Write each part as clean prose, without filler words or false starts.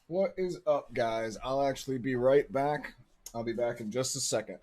What is up, guys? I'll actually be right back. I'll be back in just a second.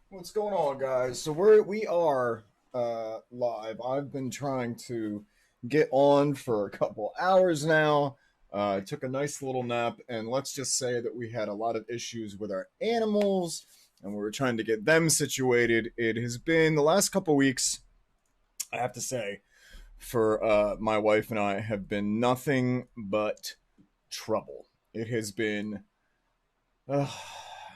What's going on, guys? So we are live. I've been trying to get on for a couple hours now. I took a nice little nap, and let's just say that we had a lot of issues with our animals, and we were trying to get them situated. It has been the last couple weeks, I have to say, for my wife and I have been nothing but trouble. It has been.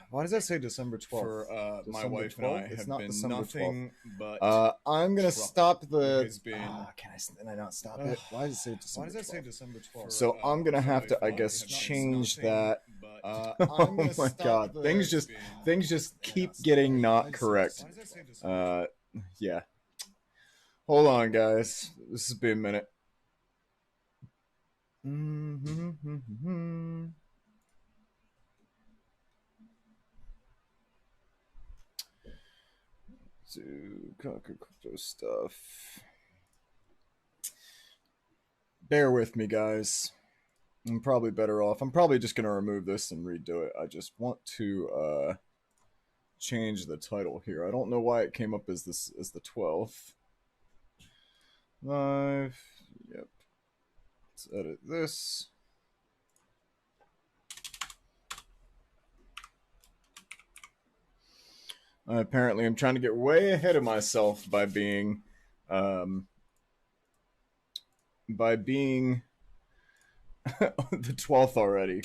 Why does that say December 12th? For my wife 12th? And I have been December nothing 12th. But I'm going to stop the... It has been, can I not stop it? Why does it say December 12th? Why does that say December 12th? So I'm going to have to, I guess, change that. Oh my God. Things just keep getting not correct. Yeah. Hold on, guys. This has been a minute. To conquer crypto stuff. Bear with me, guys. I'm probably better off. I'm probably just going to remove this and redo it. I just want to change the title here. I don't know why it came up as the 12th. Live. Yep. Let's edit this. Apparently, I'm trying to get way ahead of myself by being the 12th already.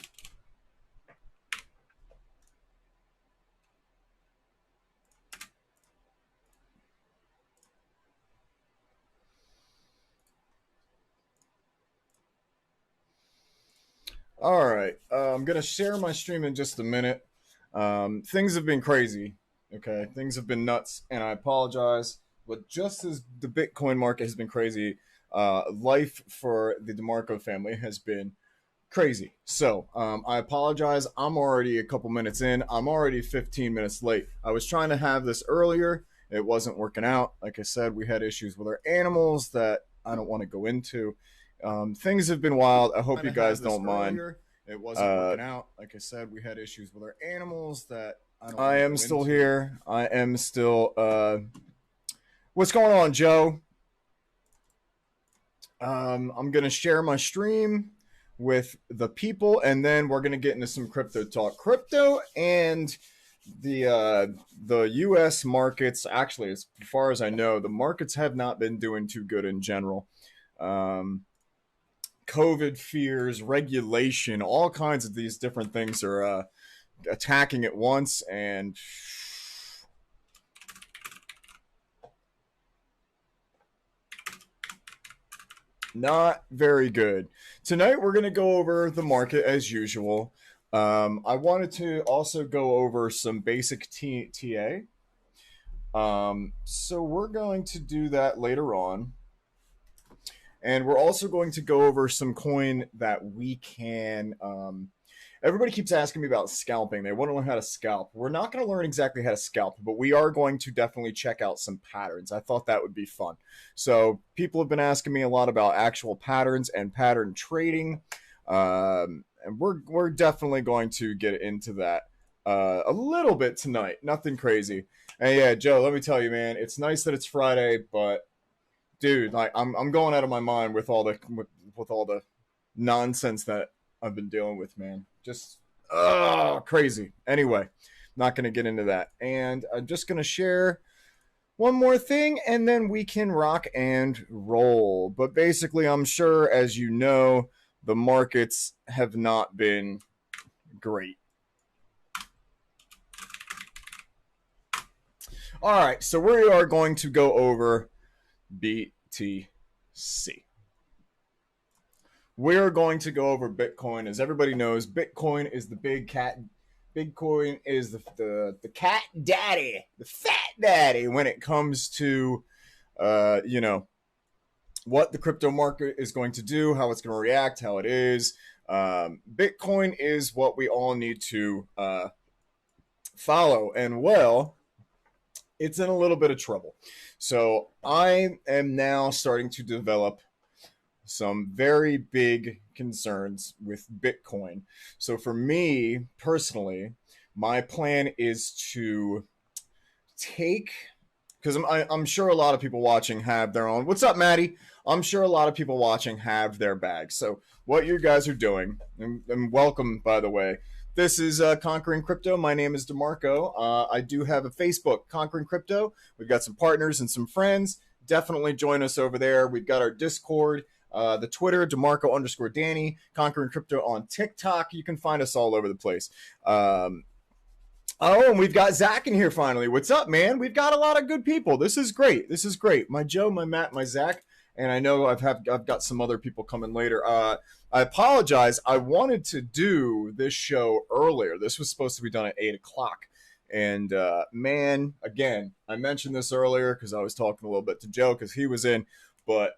All right, I'm gonna share my stream in just a minute. Things have been crazy. Okay, things have been nuts, and I apologize. But just as the Bitcoin market has been crazy, life for the DeMarco family has been crazy. So I apologize. I'm already a couple minutes in. I'm already 15 minutes late. I was trying to have this earlier. It wasn't working out. Like I said, we had issues with our animals that I don't want to go into. Things have been wild. I hope you guys don't mind. It wasn't working out. Like I said, we had issues with our animals that I am still here. I am still. What's going on, Joe? I'm gonna share my stream with the people, and then we're gonna get into some crypto talk. Crypto and the U.S. markets. Actually, as far as I know, the markets have not been doing too good in general. COVID fears, regulation, all kinds of these different things are attacking at once, and not very good. Tonight we're going to go over the market as usual. I wanted to also go over some basic TA. So we're going to do that later on. And we're also going to go over some coin that we can. Everybody keeps asking me about scalping. They want to learn how to scalp. We're not going to learn exactly how to scalp, but we are going to definitely check out some patterns. I thought that would be fun. So people have been asking me a lot about actual patterns and pattern trading. And we're definitely going to get into that a little bit tonight. Nothing crazy. And yeah, Joe, let me tell you, man, it's nice that it's Friday, but dude, like I'm going out of my mind with all the nonsense that I've been dealing with, man. Just crazy. Anyway, not going to get into that. And I'm just going to share one more thing, and then we can rock and roll. But basically, I'm sure, as you know, the markets have not been great. All right, so we are going to go over BTC. we're going to go over Bitcoin. As everybody knows, Bitcoin is the big cat. Bitcoin is the cat daddy, the fat daddy when it comes to, you know, what the crypto market is going to do, how it's going to react, how it is. Bitcoin is what we all need to follow. And well, it's in a little bit of trouble. So I am now starting to develop some very big concerns with Bitcoin. So for me personally, my plan is to take, because I'm sure a lot of people watching have their own. What's up, Maddie? I'm sure a lot of people watching have their bags. So what you guys are doing, and welcome, by the way. This is Conquering Crypto. My name is DeMarco. I do have a Facebook, Conquering Crypto. We've got some partners and some friends. Definitely join us over there. We've got our Discord, the Twitter, DeMarco_Danny, Conquering Crypto on TikTok. You can find us all over the place. Oh, and we've got Zach in here finally. What's up, man? We've got a lot of good people. This is great. This is great. My Joe, my Matt, my Zach, and I know I've got some other people coming later. I apologize. I wanted to do this show earlier. This was supposed to be done at 8 o'clock. And man, again, I mentioned this earlier because I was talking a little bit to Joe because he was in. But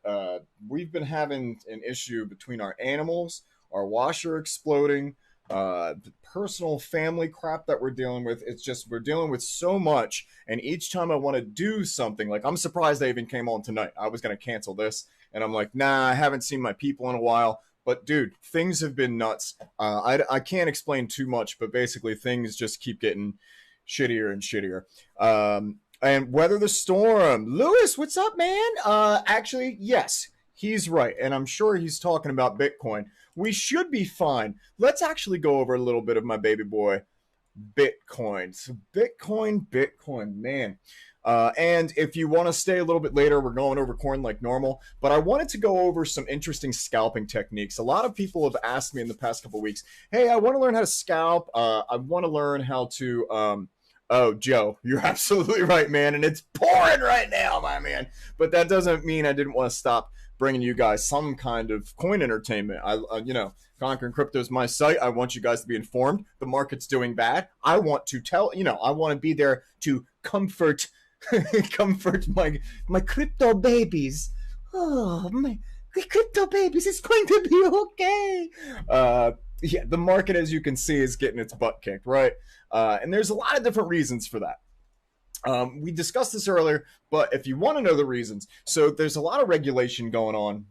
we've been having an issue between our animals, our washer exploding, the personal family crap that we're dealing with. It's just we're dealing with so much, and each time I want to do something, like I'm surprised they even came on tonight. I was going to cancel this, and I'm like, nah, I haven't seen my people in a while. But dude, things have been nuts. I can't explain too much, but basically things just keep getting shittier and shittier. And weather the storm. Lewis, what's up, man? Actually, yes, he's right, and I'm sure he's talking about Bitcoin. We should be fine. Let's actually go over a little bit of my baby boy, Bitcoin. So Bitcoin, man. And if you want to stay a little bit later, we're going over coin like normal. But I wanted to go over some interesting scalping techniques. A lot of people have asked me in the past couple of weeks, hey, I want to learn how to scalp. I want to learn how to... Oh, Joe, you're absolutely right, man. And it's pouring right now, my man. But that doesn't mean I didn't want to stop bringing you guys some kind of coin entertainment. You know, Conquering Crypto is my site. I want you guys to be informed. The market's doing bad. I want to tell, you know, I want to be there to comfort my crypto babies. Oh, my crypto babies, it's going to be okay. Yeah, the market, as you can see, is getting its butt kicked, right? And there's a lot of different reasons for that. We discussed this earlier, but if you want to know the reasons, so there's a lot of regulation going on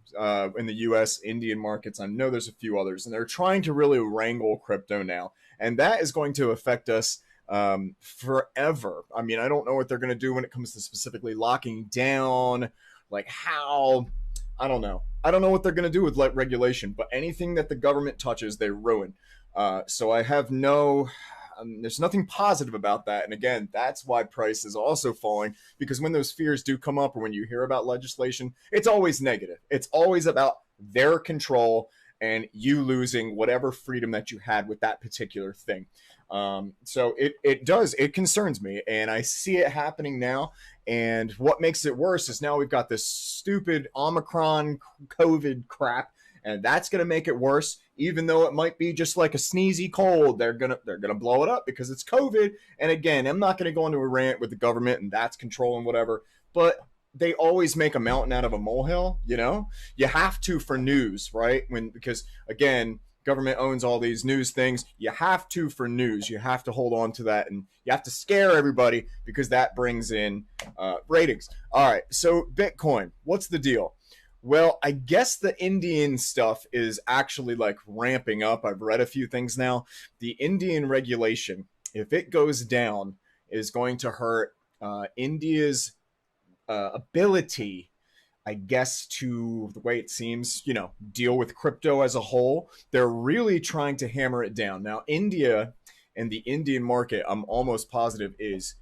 in the U.S. Indian markets. I know there's a few others, and they're trying to really wrangle crypto now, and that is going to affect us forever. I mean, I don't know what they're going to do when it comes to specifically locking down, like how. I don't know. I don't know what they're going to do with regulation, but anything that the government touches, they ruin. So I have no. There's nothing positive about that. And again, that's why price is also falling, because when those fears do come up or when you hear about legislation, it's always negative. It's always about their control and you losing whatever freedom that you had with that particular thing. So it concerns me, and I see it happening now. And what makes it worse is now we've got this stupid Omicron COVID crap, and that's going to make it worse. Even though it might be just like a sneezy cold, they're gonna blow it up because it's COVID. And again, I'm not going to go into a rant with the government and that's controlling whatever, but they always make a mountain out of a molehill. You know, you have to for news, right? Because again, government owns all these news things. You have to for news. You have to hold on to that, and you have to scare everybody because that brings in ratings. All right, so Bitcoin, what's the deal? Well, I guess the Indian stuff is actually like ramping up. I've read a few things now. The Indian regulation, if it goes down, is going to hurt India's ability, I guess, to the way it seems, you know, deal with crypto as a whole. They're really trying to hammer it down. Now, India and the Indian market, I'm almost positive, is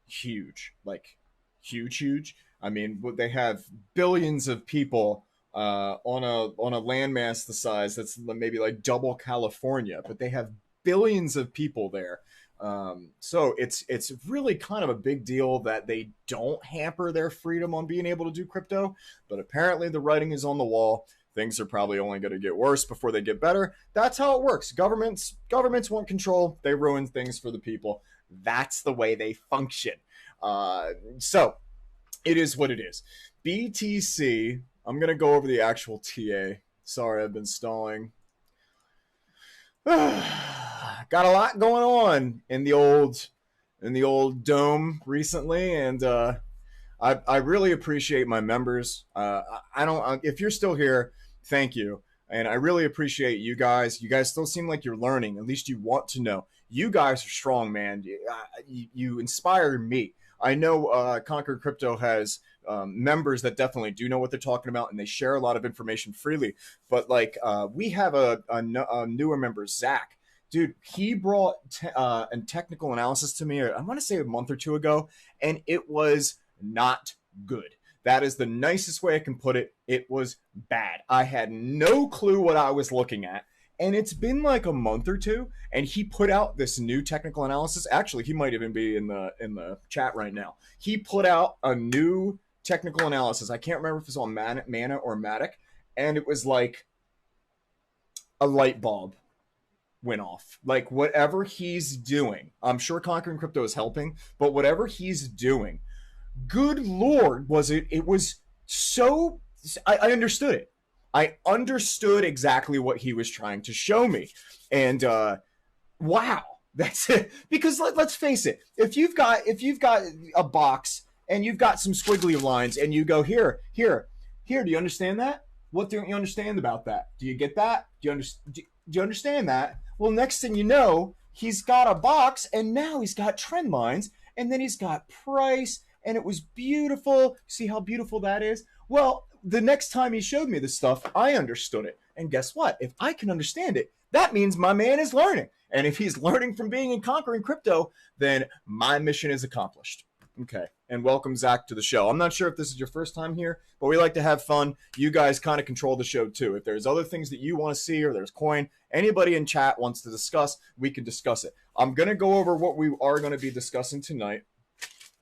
huge, like huge. I mean, they have billions of people on a landmass the size that's maybe like double California, but they have billions of people there. So it's really kind of a big deal that they don't hamper their freedom on being able to do crypto, but apparently the writing is on the wall. things are probably only going to get worse before they get better. That's how it works. Governments want control. They ruin things for the people. That's the way they function. So it is what it is. BTC, I'm going to go over the actual TA. Sorry, I've been stalling. Got a lot going on in the old dome recently, and I really appreciate my members. I don't. If you're still here, thank you, and I really appreciate you guys. You guys still seem like you're learning. At least you want to know. You guys are strong, man. You inspire me. I know Conquer Crypto has members that definitely do know what they're talking about, and they share a lot of information freely. But like we have a newer member, Zach. Dude, he brought a technical analysis to me, I want to say a month or two ago, and it was not good. That is the nicest way I can put it. It was bad. I had no clue what I was looking at. And it's been like a month or two, and he put out this new technical analysis. Actually, he might even be in the chat right now. He put out a new technical analysis. I can't remember if it's on Mana or Matic, and it was like a light bulb went off. Like whatever he's doing, I'm sure Conquering Crypto is helping, but whatever he's doing, good Lord, it was so, I understood it. I understood exactly what he was trying to show me. And wow, that's it. Because let's face it, if you've got a box and you've got some squiggly lines and you go here, do you understand that? What don't you understand about that? Do you get that? Do you understand that? Well, next thing you know, he's got a box and now he's got trend lines and then he's got price and it was beautiful. See how beautiful that is? Well, the next time he showed me this stuff, I understood it. And guess what? If I can understand it, that means my man is learning. And if he's learning from being in Conquering Crypto, then my mission is accomplished. Okay. And welcome, Zach, to the show. I'm not sure if this is your first time here, but we like to have fun. You guys kind of control the show, too. If there's other things that you want to see or there's coin, anybody in chat wants to discuss, we can discuss it. I'm going to go over what we are going to be discussing tonight.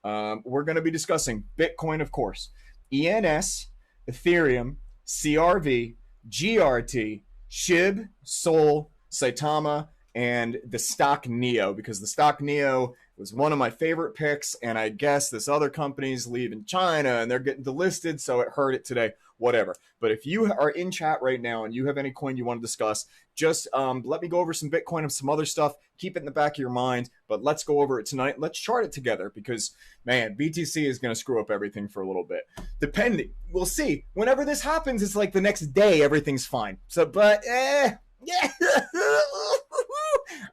We're going to be discussing Bitcoin, of course, ENS, Ethereum, CRV, GRT, SHIB, Sol, Saitama, and the stock Neo, because the stock Neo was one of my favorite picks, and I guess this other company's leaving China and they're getting delisted, so it hurt it today, whatever. But if you are in chat right now and you have any coin you want to discuss, just let me go over some Bitcoin and some other stuff. Keep it in the back of your mind, but let's go over it tonight. Let's chart it together because, man, BTC is going to screw up everything for a little bit. Depending, we'll see. Whenever this happens, it's like the next day, everything's fine. So, but, yeah.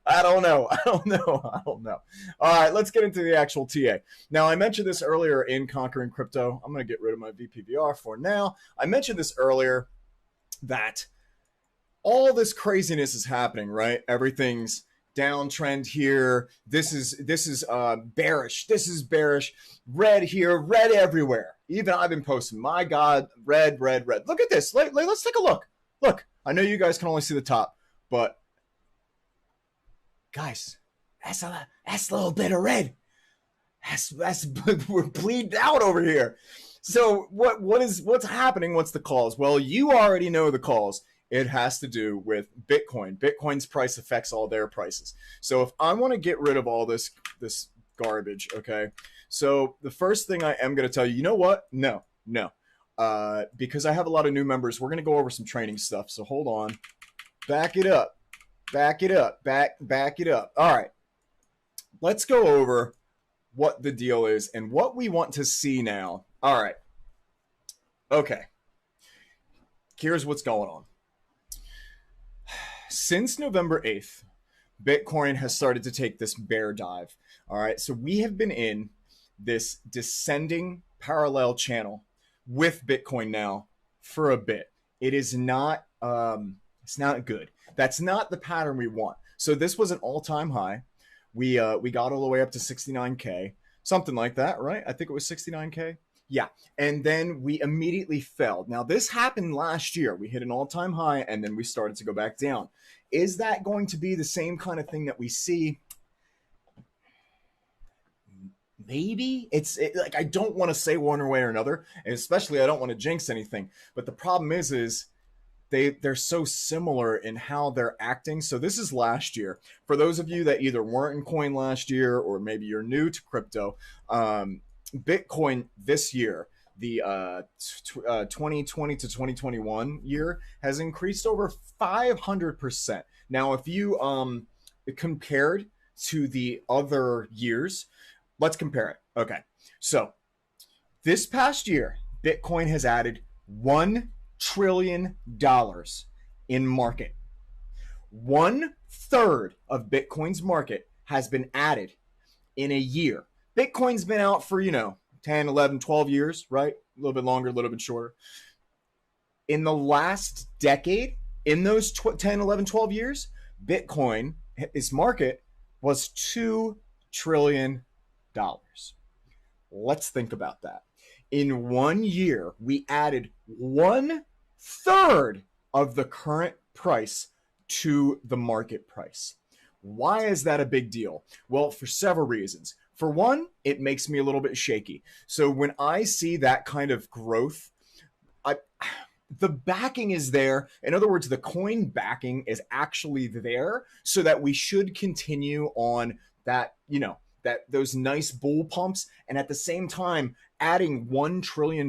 I don't know. All right, let's get into the actual TA. Now, I mentioned this earlier in Conquering Crypto. I'm going to get rid of my VPVR for now. I mentioned this earlier that all this craziness is happening, right? Everything's downtrend here. This is bearish. This is bearish. Red here, red everywhere. Even I've been posting, my God, red. Look at this. Let's take a look. Look, I know you guys can only see the top, but guys, that's a little bit of red. We're bleeding out over here. So what's happening? What's the cause? Well, you already know the cause. It has to do with Bitcoin. Bitcoin's price affects all their prices. So if I want to get rid of all this garbage, okay? So the first thing I am going to tell you, you know what? No. Because I have a lot of new members, we're going to go over some training stuff. So hold on. Back it up. Back it up. All right. Let's go over what the deal is and what we want to see now. All right. Okay. Here's what's going on. Since November 8th, Bitcoin has started to take this bear dive. All right. So we have been in this descending parallel channel with Bitcoin now for a bit. It is not, it's not good. That's not the pattern we want. So this was an all-time high. We got all the way up to 69K, something like that, right? I think it was 69K. Yeah. And then we immediately fell. Now this happened last year. We hit an all-time high and then we started to go back down. Is that going to be the same kind of thing that we see? Maybe. Like, I don't want to say one way or another, and especially I don't want to jinx anything. But the problem is they're so similar in how they're acting. So this is last year. For those of you that either weren't in coin last year or maybe you're new to crypto, Bitcoin this year, the 2020 to 2021 year, has increased over 500%. Now, if you compared to the other years, let's compare it. Okay, so this past year, Bitcoin has added $1 trillion in market. 1/3 of Bitcoin's market has been added in a year. Bitcoin's been out for, 10, 11, 12 years, right? A little bit longer, a little bit shorter. In the last decade, in those 10, 11, 12 years, Bitcoin, its market was $2 trillion. Let's think about that. In 1 year, we added 1/3 of the current price to the market price. Why is that a big deal? Well, for several reasons. For one, it makes me a little bit shaky. So when I see that kind of growth, the backing is there. In other words, the coin backing is actually there so that we should continue on that, those nice bull pumps. And at the same time, adding $1 trillion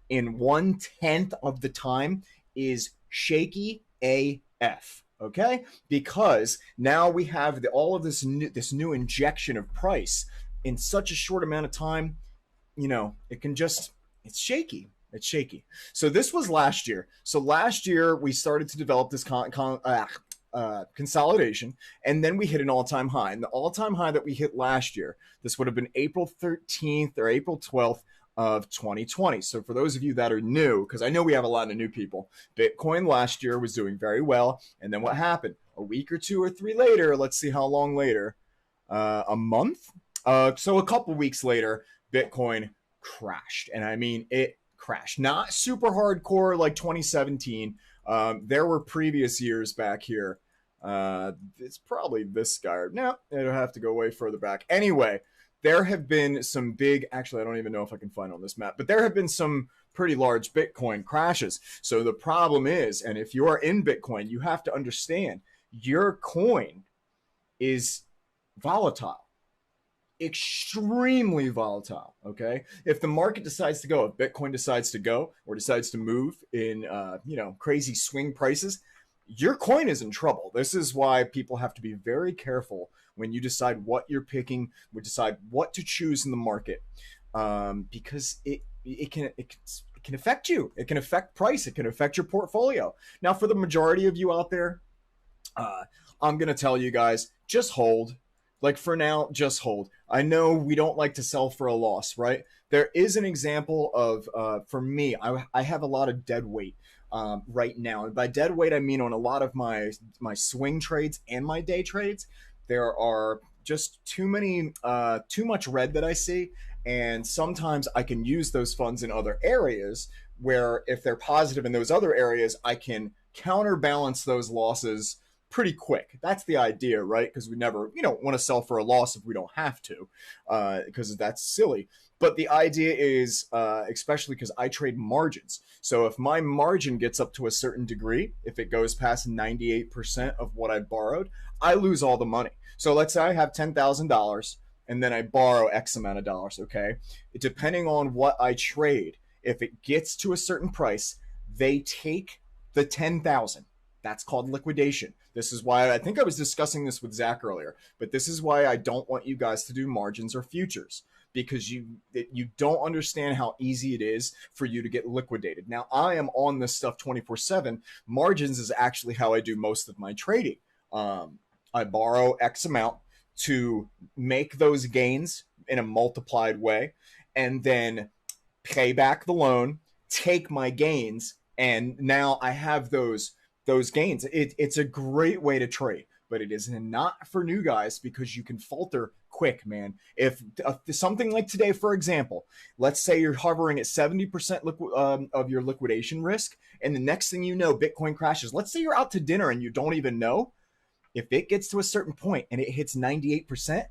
in 1/10 of the time is shaky AF. Okay, because now we have all of this new injection of price in such a short amount of time. It's shaky. It's shaky. So this was last year. So last year we started to develop this consolidation, and then we hit an all-time high. And the all-time high that we hit last year, this would have been April 13th or April 12th of 2020. So for those of you that are new, because I know we have a lot of new people, Bitcoin last year was doing very well. And then what happened? A week or two or three later, let's see how long later, a month? So a couple weeks later, Bitcoin crashed. And I mean, it crashed. Not super hardcore like 2017. There were previous years back here. It's probably this guy. No, it'll have to go way further back. Anyway, there have been some big, actually, I don't even know if I can find on this map, but there have been some pretty large Bitcoin crashes. So the problem is, and if you are in Bitcoin, you have to understand your coin is volatile, extremely volatile. Okay. If the market decides to go, if Bitcoin decides to go or decides to move in, crazy swing prices, your coin is in trouble. This is why people have to be very careful when you decide what you're picking, we decide what to choose in the market, because it can affect you. It can affect price. It can affect your portfolio. Now, for the majority of you out there, I'm going to tell you guys, just hold. Like for now, just hold. I know we don't like to sell for a loss, right? There is an example of, for me, I have a lot of dead weight right now. And by dead weight, I mean on a lot of my swing trades and my day trades, there are just too much red that I see. And sometimes I can use those funds in other areas where if they're positive in those other areas, I can counterbalance those losses pretty quick. That's the idea, right? Because we never, want to sell for a loss if we don't have to, because that's silly. But the idea is, especially because I trade margins. So if my margin gets up to a certain degree, if it goes past 98% of what I borrowed, I lose all the money. So let's say I have $10,000 and then I borrow X amount of dollars, okay? Depending on what I trade, if it gets to a certain price, they take the 10,000. That's called liquidation. This is why I think I was discussing this with Zach earlier, but this is why I don't want you guys to do margins or futures, because you don't understand how easy it is for you to get liquidated. Now, I am on this stuff 24/7. Margins is actually how I do most of my trading. I borrow X amount to make those gains in a multiplied way, and then pay back the loan, take my gains, and now I have those gains. It's a great way to trade, but it is not for new guys because you can falter quick, man. If something like today, for example, let's say you're hovering at 70% of your liquidation risk, and the next thing you know, Bitcoin crashes. Let's say you're out to dinner and you don't even know. If it gets to a certain point and it hits 98%,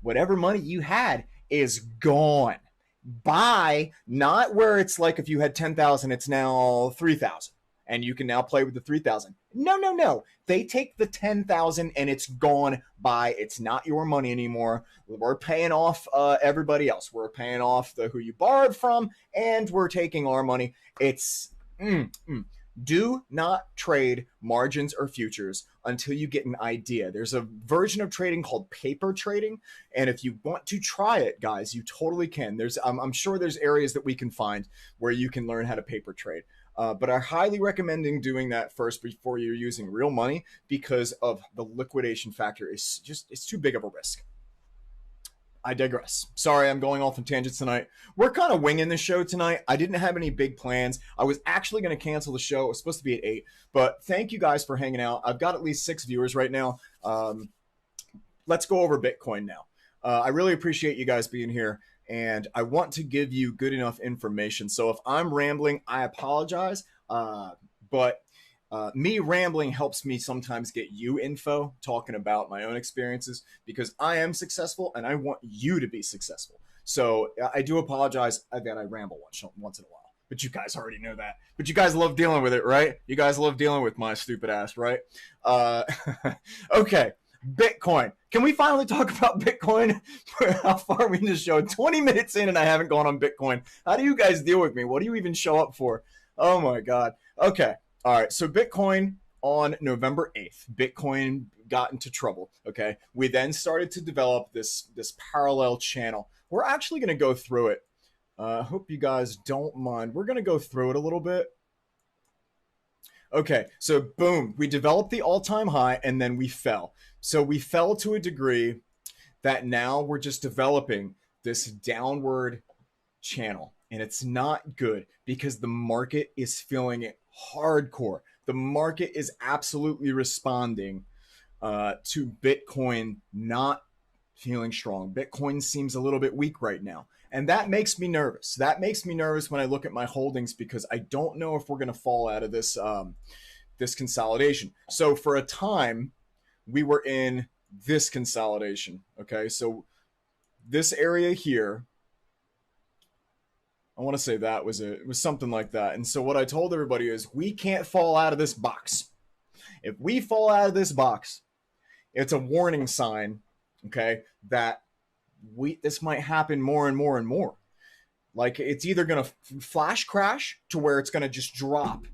whatever money you had is gone. Buy, not where it's like if you had 10,000, it's now 3,000. and you can now play with the 3,000. No, no, no. They take the 10,000 and it's gone by. It's not your money anymore. We're paying off everybody else. We're paying off who you borrowed from, and we're taking our money. It's do not trade margins or futures until you get an idea. There's a version of trading called paper trading, and if you want to try it, guys, you totally can. I'm sure there's areas that we can find where you can learn how to paper trade. But I highly recommend doing that first before you're using real money, because of the liquidation factor. It's too big of a risk. I digress. Sorry, I'm going off on tangents tonight. We're kind of winging the show tonight. I didn't have any big plans. I was actually going to cancel the show. It was supposed to be at 8, but thank you guys for hanging out. I've got at least 6 viewers right now. Let's go over Bitcoin now. I really appreciate you guys being here, and I want to give you good enough information. So if I'm rambling, I apologize, but me rambling helps me sometimes get you info, talking about my own experiences, because I am successful and I want you to be successful. So I do apologize that I ramble once in a while, but you guys already know that. But you guys love dealing with it, right? You guys love dealing with my stupid ass, right? Okay, Bitcoin. Can we finally talk about Bitcoin? How far are we in the show? 20 minutes in and I haven't gone on Bitcoin. How do you guys deal with me? What do you even show up for? Oh my God. Okay. All right, so Bitcoin on November 8th, Bitcoin got into trouble, okay? We then started to develop this parallel channel. We're actually going to go through it. I hope you guys don't mind. We're going to go through it a little bit. Okay, so boom, we developed the all-time high, and then we fell. So we fell to a degree that now we're just developing this downward channel, and it's not good because the market is feeling it hardcore. The market is absolutely responding to Bitcoin not feeling strong. Bitcoin seems a little bit weak right now, and that makes me nervous. That makes me nervous when I look at my holdings, because I don't know if we're going to fall out of this this consolidation. So for a time, we were in this consolidation. Okay, so this area here, I want to say that was it. It was something like that. And so what I told everybody is, we can't fall out of this box. If we fall out of this box, it's a warning sign, okay, that this might happen more and more and more. Like, it's either going to flash crash to where it's going to just drop,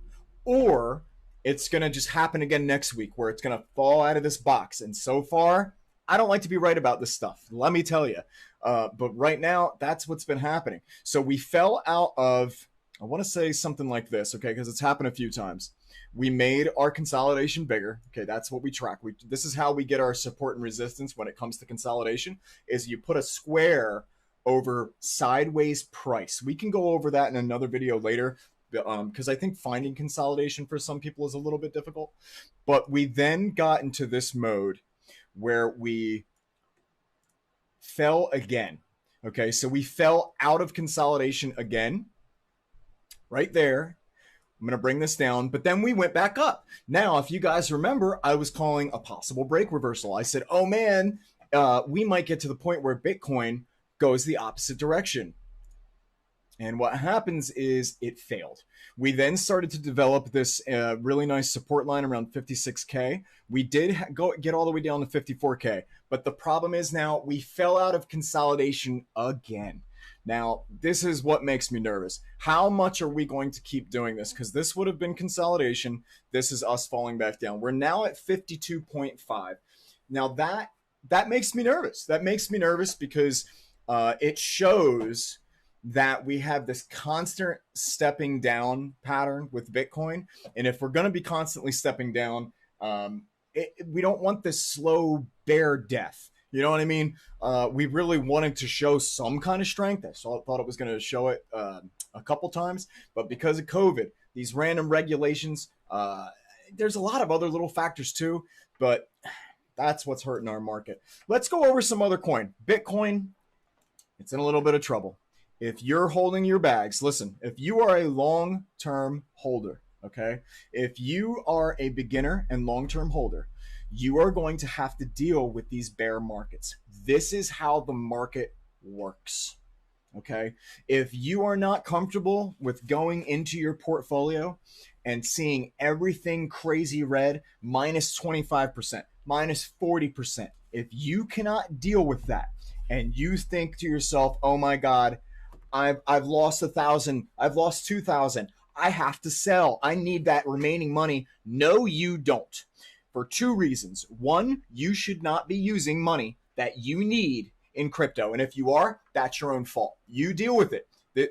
or it's going to just happen again next week where it's going to fall out of this box. And so far, I don't like to be right about this stuff, let me tell you. But right now, that's what's been happening. So we fell out of, I want to say something like this, okay, because it's happened a few times. We made our consolidation bigger. Okay, that's what we track. This is how we get our support and resistance when it comes to consolidation, is you put a square over sideways price. We can go over that in another video later, because I think finding consolidation for some people is a little bit difficult. But we then got into this mode where we fell again. Okay, so we fell out of consolidation again, right there. I'm going to bring this down, but then we went back up. Now, if you guys remember, I was calling a possible break reversal. I said, oh man, we might get to the point where Bitcoin goes the opposite direction. And what happens is it failed. We then started to develop this really nice support line around 56K. We did get all the way down to 54K. But the problem is now we fell out of consolidation again. Now, this is what makes me nervous. How much are we going to keep doing this? Because this would have been consolidation. This is us falling back down. We're now at 52.5. Now, that makes me nervous. That makes me nervous because it shows that we have this constant stepping down pattern with Bitcoin. And if we're going to be constantly stepping down, we don't want this slow bear death. You know what I mean? We really wanted to show some kind of strength. I thought it was going to show it a couple times, but because of COVID, these random regulations, there's a lot of other little factors too, but that's what's hurting our market. Let's go over some other coin. Bitcoin, it's in a little bit of trouble. If you're holding your bags, listen, if you are a long-term holder, okay, if you are a beginner and long-term holder, you are going to have to deal with these bear markets. This is how the market works, okay? If you are not comfortable with going into your portfolio and seeing everything crazy red, minus 25%, minus 40%. If you cannot deal with that and you think to yourself, oh my God, I've lost 1,000, I've lost 2,000, I have to sell, I need that remaining money. No, you don't. For two reasons. One, you should not be using money that you need in crypto. And if you are, that's your own fault. You deal with it.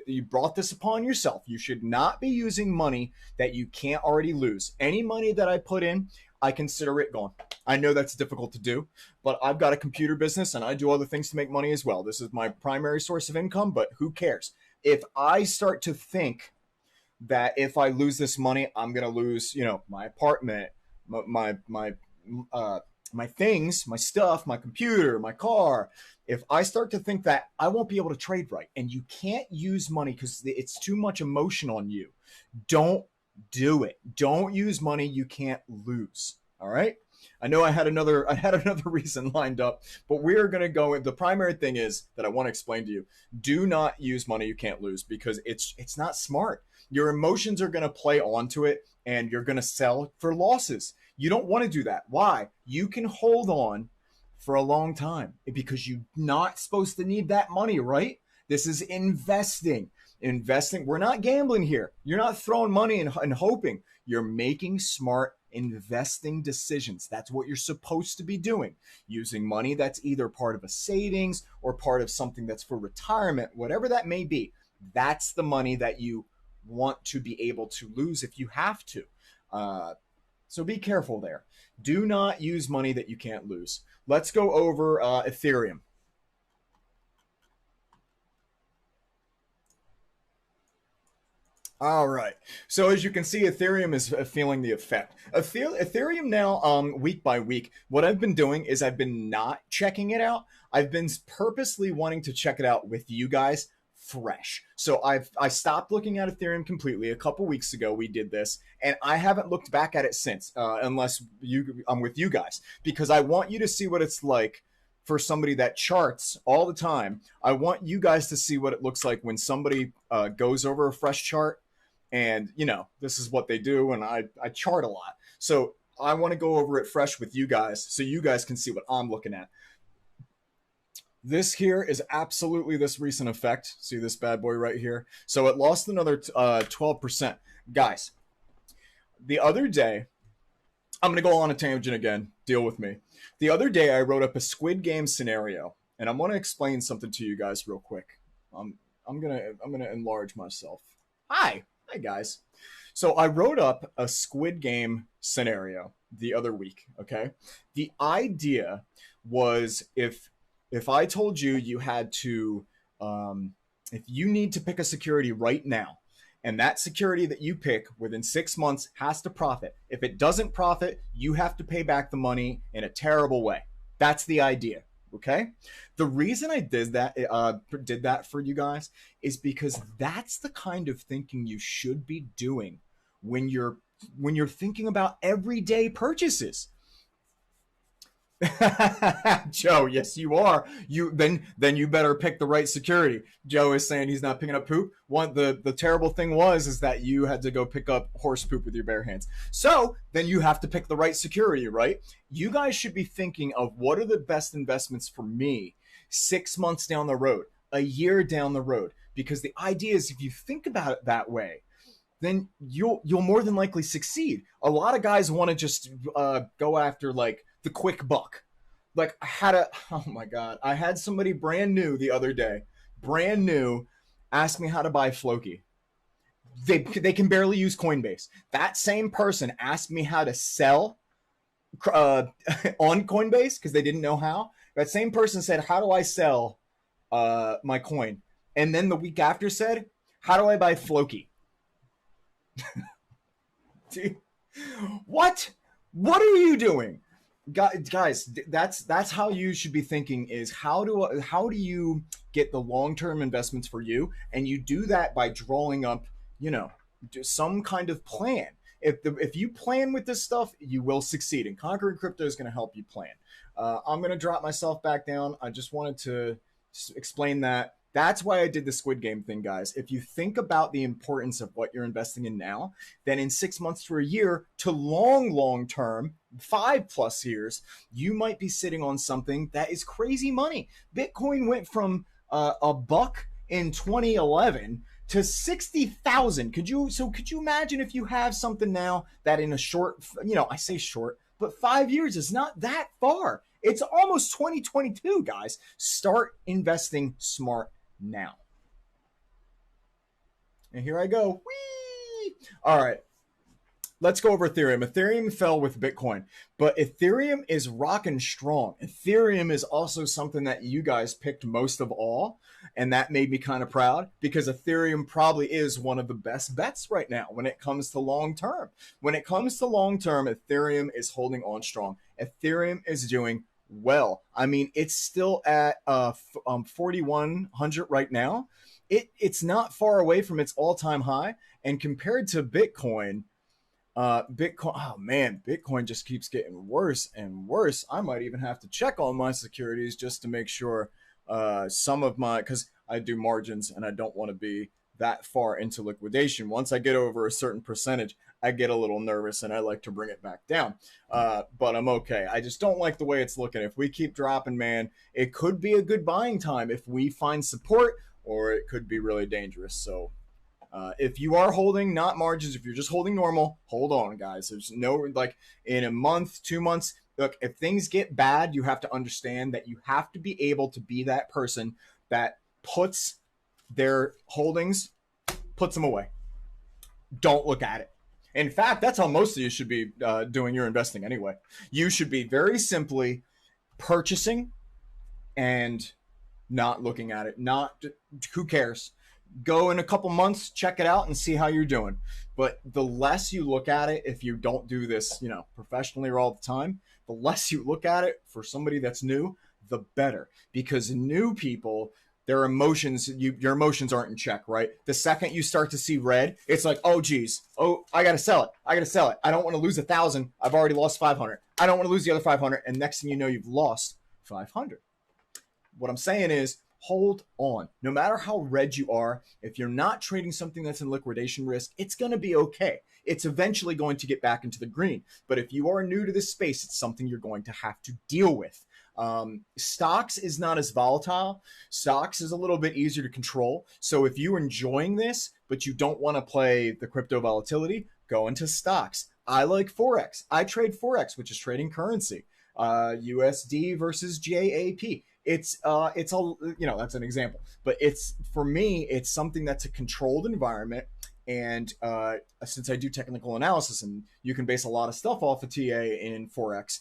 You brought this upon yourself. You should not be using money that you can't already lose. Any money that I put in, I consider it gone. I know that's difficult to do, but I've got a computer business and I do other things to make money as well. This is my primary source of income, but who cares? If I start to think that if I lose this money, I'm going to lose, my apartment, my things, my stuff, my computer, my car. If I start to think that, I won't be able to trade right. And you can't use money because it's too much emotion on you. Don't do it. Don't use money you can't lose. All right. I know I had another reason lined up, but we're going to go. The primary thing is that I want to explain to you: do not use money you can't lose, because it's not smart. Your emotions are going to play onto it, and you're going to sell for losses. You don't want to do that. Why? You can hold on for a long time because you're not supposed to need that money, right? This is investing. We're not gambling here. You're not throwing money and hoping. You're making smart investing decisions. That's what you're supposed to be doing. Using money that's either part of a savings or part of something that's for retirement, whatever that may be. That's the money that you want to be able to lose if you have to. So be careful there. Do not use money that you can't lose. Let's go over Ethereum. All right. So as you can see, Ethereum is feeling the effect. Ethereum now, week by week, what I've been doing is I've been not checking it out. I've been purposely wanting to check it out with you guys fresh. So I stopped looking at Ethereum completely. A couple weeks ago, we did this, and I haven't looked back at it since, unless I'm with you guys, because I want you to see what it's like for somebody that charts all the time. I want you guys to see what it looks like when somebody goes over a fresh chart. And, this is what they do. And I chart a lot. So I want to go over it fresh with you guys so you guys can see what I'm looking at. This here is absolutely this recent effect. See this bad boy right here? So it lost another 12%. Guys, the other day, I'm going to go on a tangent again. Deal with me. The other day, I wrote up a Squid Game scenario. And I'm going to explain something to you guys real quick. I'm gonna enlarge myself. Hi guys. So I wrote up a Squid Game scenario the other week. Okay, the idea was if I told you you had to, if you need to pick a security right now, and that security that you pick within 6 months has to profit. If it doesn't profit, you have to pay back the money in a terrible way. That's the idea. Okay, the reason I did that for you guys is because that's the kind of thinking you should be doing when you're thinking about everyday purchases. Joe, yes, you are. Then you better pick the right security. Joe is saying he's not picking up poop. The terrible thing is that you had to go pick up horse poop with your bare hands. So then you have to pick the right security, right? You guys should be thinking of what are the best investments for me 6 months down the road, a year down the road. Because the idea is if you think about it that way, then you'll more than likely succeed. A lot of guys want to just go after like the quick buck. Like oh my God, I had somebody brand new the other day, brand new, ask me how to buy Floki. They can barely use Coinbase. That same person asked me how to sell on Coinbase because they didn't know how. That same person said, how do I sell my coin? And then the week after said, how do I buy Floki? What are you doing? Guys, that's how you should be thinking, is how do you get the long-term investments for you? And you do that by drawing up, some kind of plan. If you plan with this stuff, you will succeed. And Conquering Crypto is going to help you plan. I'm going to drop myself back down. I just wanted to explain that. That's why I did the Squid Game thing, guys. If you think about the importance of what you're investing in now, then in 6 months to a year to long term, 5+ years, you might be sitting on something that is crazy money. Bitcoin went from a buck in 2011 to 60,000. Could you imagine if you have something now that in a short, I say short, but 5 years is not that far. It's almost 2022, guys. Start investing smart now. And here I go. Whee! All right. Let's go over Ethereum. Ethereum fell with Bitcoin, but Ethereum is rocking strong. Ethereum is also something that you guys picked most of all, and that made me kind of proud because Ethereum probably is one of the best bets right now when it comes to long term. When it comes to long term, Ethereum is holding on strong. Ethereum is doing well. I mean, it's still at 4,100 right now. It's not far away from its all-time high, and compared to Bitcoin, oh man, Bitcoin just keeps getting worse and worse. I might even have to check all my securities just to make sure some of my, because I do margins and I don't want to be that far into liquidation. Once I get over a certain percentage, I get a little nervous and I like to bring it back down. But I'm okay. I just don't like the way it's looking. If we keep dropping, man, it could be a good buying time if we find support, or it could be really dangerous. So if you are holding not margins, if you're just holding normal, hold on, guys. There's no, like, in a month, 2 months, look, if things get bad, you have to understand that you have to be able to be that person that puts their holdings, puts them away. Don't look at it. In fact, that's how most of you should be doing your investing anyway. You should be very simply purchasing and not looking at it. Not, who cares? Go in a couple months, check it out, and see how you're doing. But the less you look at it, if you don't do this, professionally or all the time, the less you look at it for somebody that's new, the better. Because new people, their emotions, your emotions aren't in check, right? The second you start to see red, it's like, oh geez, I gotta sell it. I don't want to lose 1,000. I've already lost 500. I don't want to lose the other 500. And next thing you know, you've lost 500. What I'm saying is, hold on. No matter how red you are, if you're not trading something that's in liquidation risk, it's going to be okay. It's eventually going to get back into the green. But if you are new to this space, it's something you're going to have to deal with. Stocks is not as volatile. Stocks is a little bit easier to control. So if you're enjoying this, but you don't want to play the crypto volatility, go into stocks. I like Forex. I trade Forex, which is trading currency. USD versus JAP. It's all, that's an example, but for me, it's something that's a controlled environment. And since I do technical analysis and you can base a lot of stuff off of TA in Forex,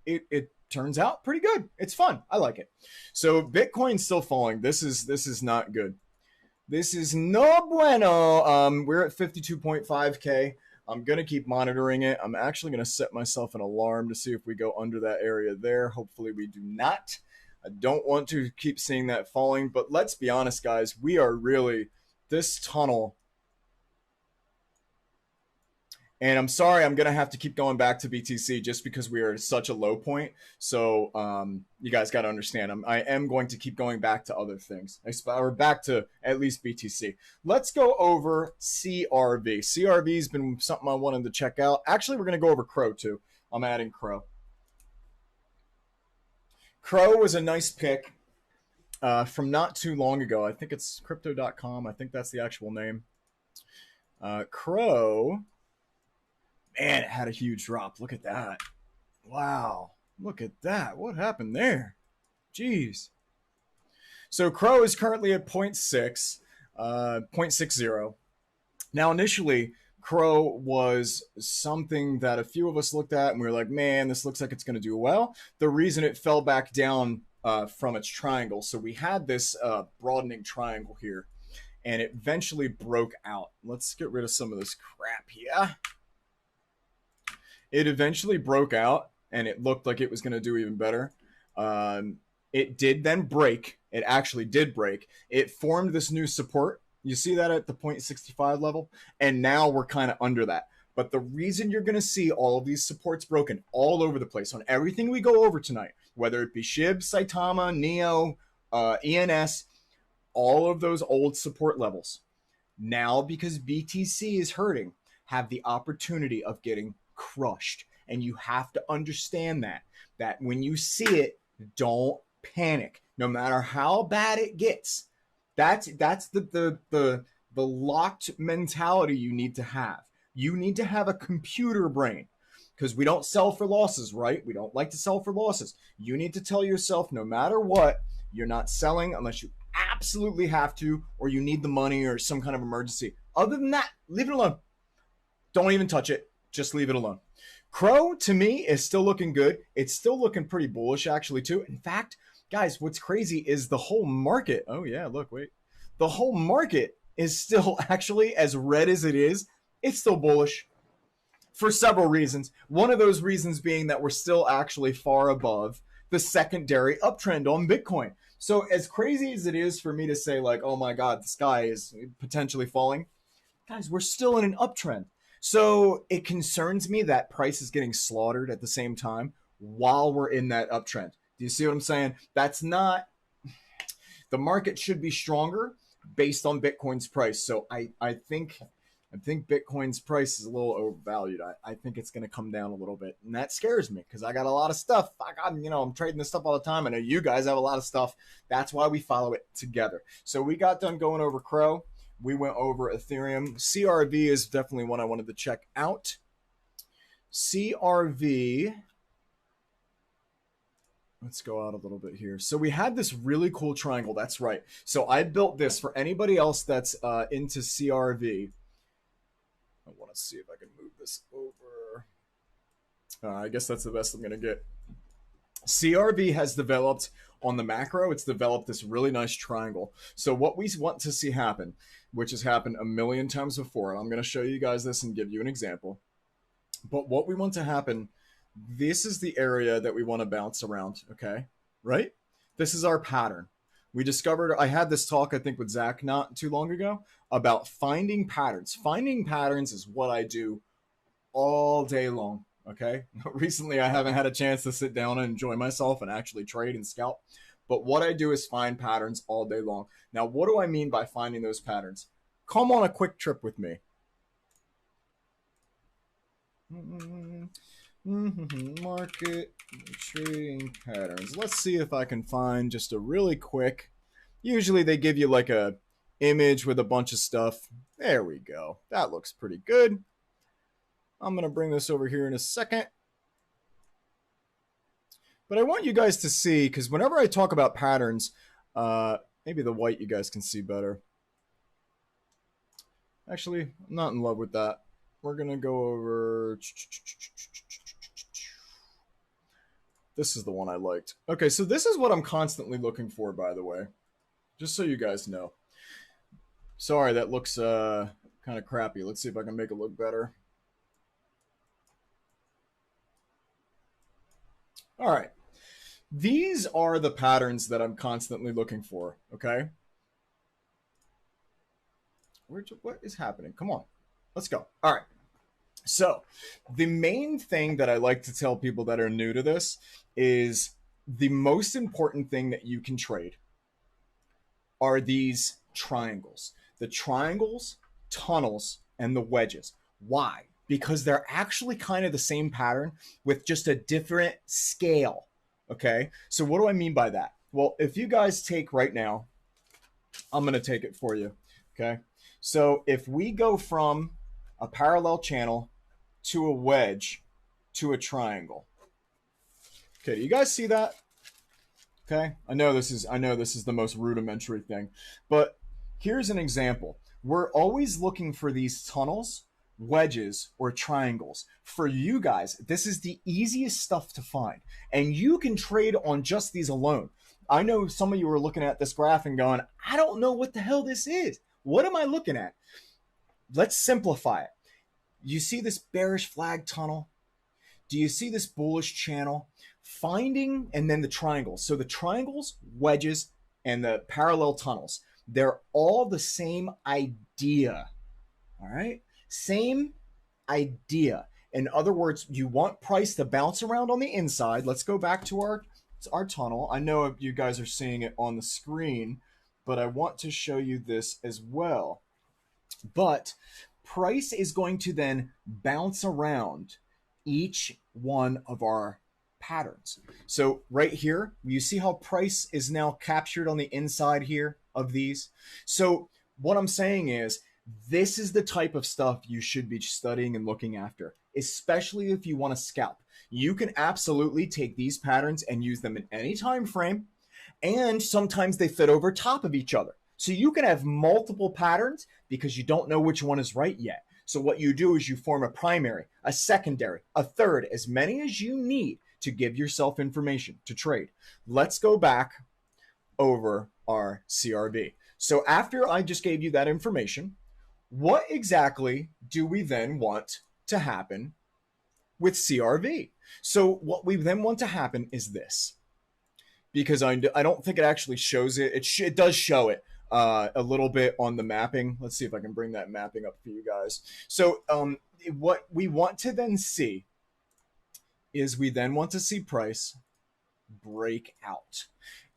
it turns out pretty good. It's fun. I like it. So Bitcoin's still falling. This is not good. This is no bueno. We're at 52.5K. I'm going to keep monitoring it. I'm actually going to set myself an alarm to see if we go under that area there. Hopefully we do not. I don't want to keep seeing that falling, but let's be honest, guys. We are really, this tunnel. And I'm sorry, I'm going to have to keep going back to BTC just because we are at such a low point. So you guys got to understand, I am going to keep going back to other things, or back to at least BTC. Let's go over CRV. CRV has been something I wanted to check out. Actually, we're going to go over Crow too. I'm adding Crow. Crow was a nice pick from not too long ago. I think it's crypto.com. I think that's the actual name. Crow... Man, it had a huge drop. Look at that. Wow. Look at that. What happened there? Jeez. So Crow is currently at 0.60. Now, initially, Crow was something that a few of us looked at and we were like, man, this looks like it's going to do well. The reason it fell back down from its triangle. So we had this broadening triangle here, and it eventually broke out. Let's get rid of some of this crap here. It eventually broke out, and it looked like it was going to do even better. It did then break. It actually did break. It formed this new support. You see that at the 0.65 level? And now we're kind of under that. But the reason you're going to see all of these supports broken all over the place on everything we go over tonight, whether it be SHIB, SAITAMA, NEO, ENS, all of those old support levels. Now, because BTC is hurting, have the opportunity of getting crushed. And you have to understand that when you see it, don't panic. No matter how bad it gets, that's the locked mentality you need to have. You need to have a computer brain, because we don't sell for losses, right? We don't like to sell for losses. You need to tell yourself, no matter what, you're not selling unless you absolutely have to, or you need the money or some kind of emergency. Other than that, leave it alone. Don't even touch it. Just leave it alone. Crow, to me, is still looking good. It's still looking pretty bullish, actually, too. In fact, guys, what's crazy is the whole market. Oh, yeah, look, wait. The whole market is still actually, as red as it is, it's still bullish for several reasons. One of those reasons being that we're still actually far above the secondary uptrend on Bitcoin. So as crazy as it is for me to say, like, oh my God, the sky is potentially falling, guys, we're still in an uptrend. So it concerns me that price is getting slaughtered at the same time while we're in that uptrend. Do you see what I'm saying? That's not, the market should be stronger based on Bitcoin's price. So I think Bitcoin's price is a little overvalued. I think it's going to come down a little bit. And that scares me because I got a lot of stuff. I'm trading this stuff all the time. I know you guys have a lot of stuff. That's why we follow it together. So we got done going over Crow. We went over Ethereum. CRV is definitely one I wanted to check out. CRV. Let's go out a little bit here. So we had this really cool triangle. That's right. So I built this for anybody else that's into CRV. I want to see if I can move this over. I guess that's the best I'm going to get. CRV has developed on the macro. It's developed this really nice triangle. So what we want to see happen, which has happened a million times before, and I'm going to show you guys this and give you an example. But what we want to happen, this is the area that we want to bounce around, okay? Right? This is our pattern. We discovered, I had this talk, I think, with Zach not too long ago about finding patterns. Finding patterns is what I do all day long, okay? Recently, I haven't had a chance to sit down and enjoy myself and actually trade and scalp. But what I do is find patterns all day long. Now, what do I mean by finding those patterns? Come on a quick trip with me. Market trading patterns. Let's see if I can find just a really quick. Usually they give you like a image with a bunch of stuff. There we go. That looks pretty good. I'm going to bring this over here in a second. But I want you guys to see, because whenever I talk about patterns, maybe the white you guys can see better. Actually, I'm not in love with that. We're going to go over. This is the one I liked. Okay, so this is what I'm constantly looking for, by the way. Just so you guys know. Sorry, that looks kind of crappy. Let's see if I can make it look better. All right. These are the patterns that I'm constantly looking for, okay? What is happening? Come on. Let's go. All right. So the main thing that I like to tell people that are new to this is the most important thing that you can trade are these triangles. The triangles, tunnels, and the wedges. Why? Because they're actually kind of the same pattern with just a different scale. Okay? So what do I mean by that? Well, if you guys take right now, I'm going to take it for you. Okay? So if we go from a parallel channel to a wedge to a triangle. Okay, do you guys see that? Okay, I know this is the most rudimentary thing, but here's an example. We're always looking for these tunnels, wedges, or triangles. For you guys, this is the easiest stuff to find, and you can trade on just these alone. I know some of you are looking at this graph and going, I don't know what the hell this is. What am I looking at? Let's simplify it. You see this bearish flag tunnel? Do you see this bullish channel? Finding, and then the triangles. So the triangles, wedges, and the parallel tunnels, they're all the same idea. All right? Same idea. In other words, you want price to bounce around on the inside. Let's go back to our It's our tunnel. I know you guys are seeing it on the screen, but I want to show you this as well. But price is going to then bounce around each one of our patterns. So right here, you see how price is now captured on the inside here of these. So what I'm saying is, this is the type of stuff you should be studying and looking after, especially if you want to scalp. You can absolutely take these patterns and use them in any time frame, and sometimes they fit over top of each other. So you can have multiple patterns because you don't know which one is right yet. So what you do is you form a primary, a secondary, a third, as many as you need to give yourself information to trade. Let's go back over our CRV. So after I just gave you that information, what exactly do we then want to happen with CRV? So what we then want to happen is this, because I don't think it actually shows it. It does show it a little bit on the mapping. Let's see if I can bring that mapping up for you guys. So what we want to then see is we then want to see price break out.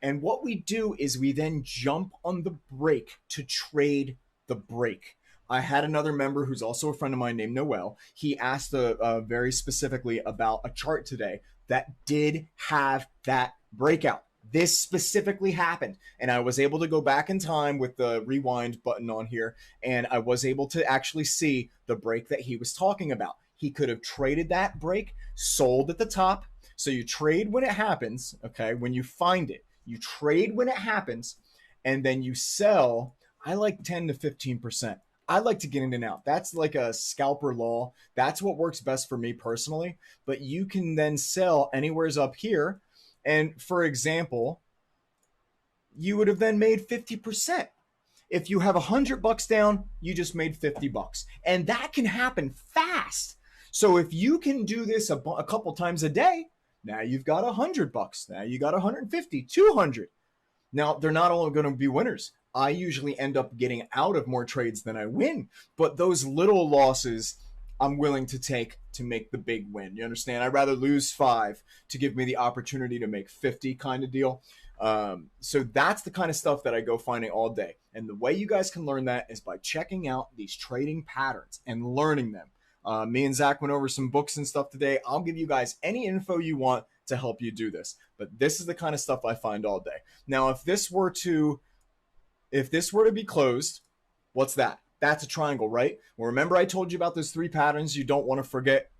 And what we do is we then jump on the break to trade the break. I had another member who's also a friend of mine named Noel. He asked very specifically about a chart today that did have that breakout. This specifically happened, and I was able to go back in time with the rewind button on here, and I was able to actually see the break that he was talking about. He could have traded that break, sold at the top. So you trade when it happens, okay? When you find it, you trade when it happens, and then you sell. I like 10 to 15%. I like to get in and out. That's like a scalper law. That's what works best for me personally. But you can then sell anywhere's up here. And for example, you would have then made 50%. If you have $100 down, you just made $50. And that can happen fast. So if you can do this a couple times a day, now you've got $100. Now you got 150, 200. Now they're not all going to be winners. I usually end up getting out of more trades than I win, but those little losses I'm willing to take to make the big win. You understand? I'd rather lose 5 to give me the opportunity to make 50 kind of deal. So that's the kind of stuff that I go finding all day. And the way you guys can learn that is by checking out these trading patterns and learning them. Me and Zach went over some books and stuff today. I'll give you guys any info you want to help you do this. But this is the kind of stuff I find all day. Now, if this were to be closed, what's that? That's a triangle, right? Well, remember I told you about those 3 patterns you don't want to forget.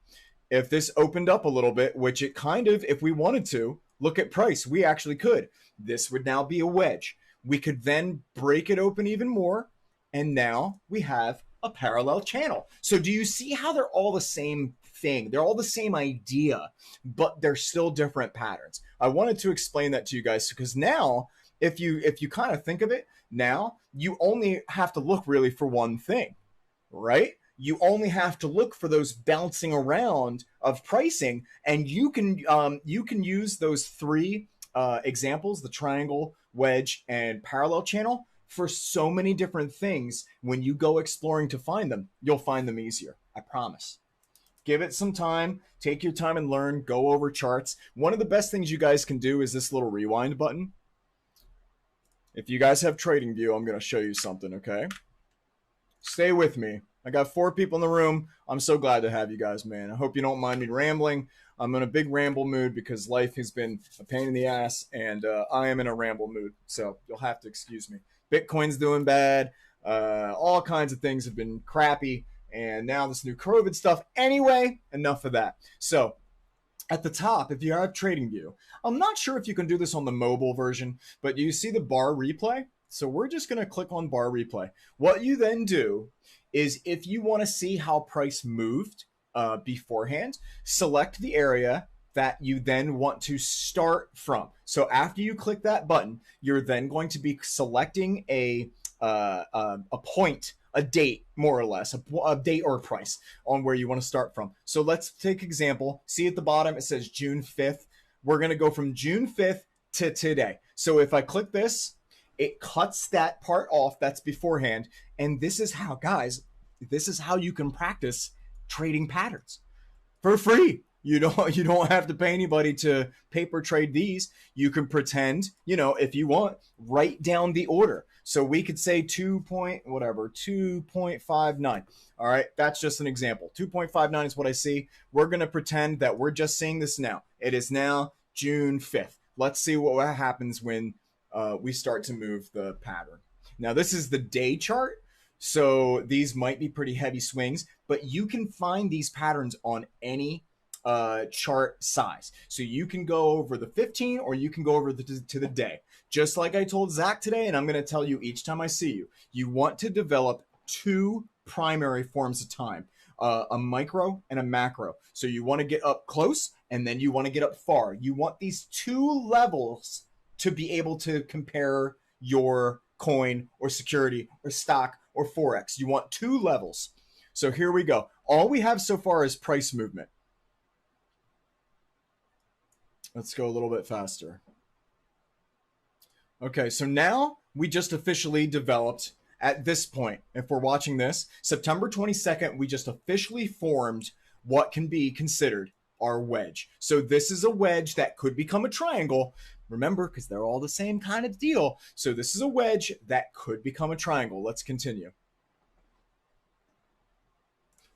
If this opened up a little bit, which it kind of, if we wanted to, look at price, we actually could. This would now be a wedge. We could then break it open even more, and now we have a parallel channel. So do you see how they're all the same thing? They're all the same idea, but they're still different patterns. I wanted to explain that to you guys because now, if you kind of think of it, now you only have to look really for one thing, right? You only have to look for those bouncing around of pricing, and you can use those 3 examples, the triangle, wedge, and parallel channel, for so many different things. When you go exploring to find them, you'll find them easier. I promise. Give it some time. Take your time and learn. Go over charts. One of the best things you guys can do is this little rewind button. If you guys have TradingView, I'm going to show you something, okay? Stay with me. I got 4 people in the room. I'm so glad to have you guys, man. I hope you don't mind me rambling. I'm in a big ramble mood because life has been a pain in the ass, and I am in a ramble mood, so you'll have to excuse me. Bitcoin's doing bad. All kinds of things have been crappy, and now this new COVID stuff. Anyway, enough of that. So at the top, if you have TradingView, I'm not sure if you can do this on the mobile version, but you see the bar replay? So we're just going to click on bar replay. What you then do is, if you want to see how price moved beforehand, select the area that you then want to start from. So after you click that button, you're then going to be selecting a point, a date, more or less, a date or a price on where you want to start from. So let's take example. See at the bottom, it says June 5th. We're going to go from June 5th to today. So if I click this, it cuts that part off that's beforehand. And this is how, guys, this is how you can practice trading patterns for free. You don't have to pay anybody to paper trade these. You can pretend, if you want, write down the order. So we could say 2.59. All right, that's just an example. 2.59 is what I see. We're going to pretend that we're just seeing this now. It is now June 5th. Let's see what happens when we start to move the pattern. Now, this is the day chart. So these might be pretty heavy swings, but you can find these patterns on any chart size. So you can go over the 15 or you can go over to the day. Just like I told Zach today, and I'm going to tell you each time I see you, you want to develop two primary forms of time, a micro and a macro. So you want to get up close and then you want to get up far. You want these two levels to be able to compare your coin or security or stock or Forex. You want two levels. So here we go. All we have so far is price movement. Let's go a little bit faster. Okay, so now we just officially developed at this point. If we're watching this, September 22nd, we just officially formed what can be considered our wedge. So this is a wedge that could become a triangle. Remember, because they're all the same kind of deal. So this is a wedge that could become a triangle. Let's continue.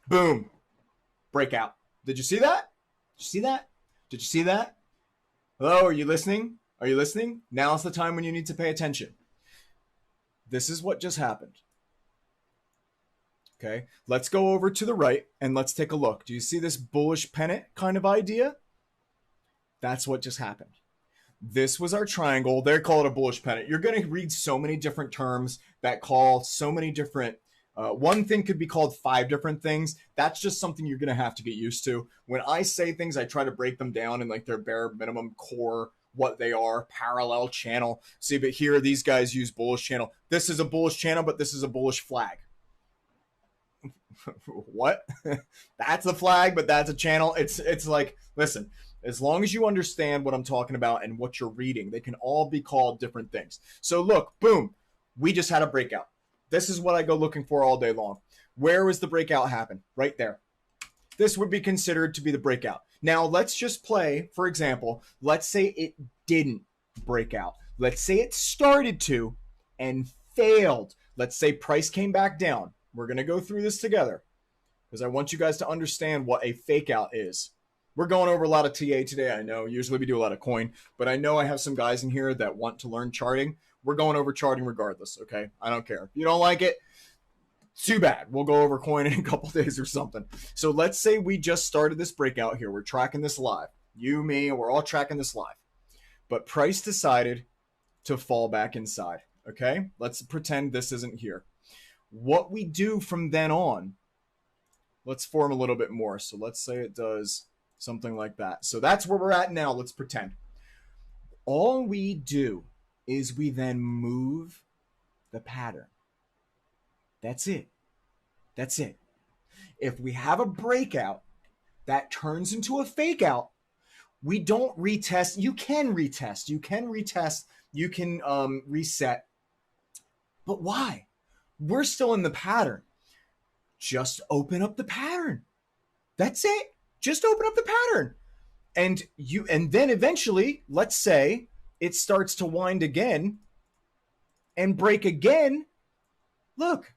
Boom. Breakout. Did you see that? Did you see that? Did you see that? Hello, are you listening? Are you listening? Now's the time when you need to pay attention. This is what just happened. Okay, let's go over to the right and let's take a look. Do you see this bullish pennant kind of idea? That's what just happened. This was our triangle. They call it a bullish pennant. You're going to read so many different terms that call so many different one thing could be called 5 different things. That's just something you're going to have to get used to. When I say things, I try to break them down in like their bare minimum core, what they are, parallel channel. See, but here these guys use bullish channel. This is a bullish channel, but this is a bullish flag. What? That's a flag, but that's a channel. It's like, listen, as long as you understand what I'm talking about and what you're reading, they can all be called different things. So look, boom, we just had a breakout. This is what I go looking for all day long. Where was the breakout happen? Right there. This would be considered to be the breakout. Now, let's just play, for example, let's say it didn't break out. Let's say it started to and failed. Let's say price came back down. We're going to go through this together because I want you guys to understand what a fake out is. We're going over a lot of TA today. I know usually we do a lot of coin, but I know I have some guys in here that want to learn charting. We're going over charting regardless, okay? I don't care. If you don't like it, too bad. We'll go over coin in a couple days or something. So let's say we just started this breakout here. We're tracking this live. You, me, we're all tracking this live. But price decided to fall back inside, okay? Let's pretend this isn't here. What we do from then on, let's form a little bit more. So let's say it does something like that. So that's where we're at now. Let's pretend. All we do is we then move the pattern. That's it. That's it. If we have a breakout that turns into a fake out, we don't retest. You can retest. You can retest. You can reset. But why? We're still in the pattern. Just open up the pattern. That's it. Just open up the pattern. And then eventually, let's say it starts to wind again and break again. Look,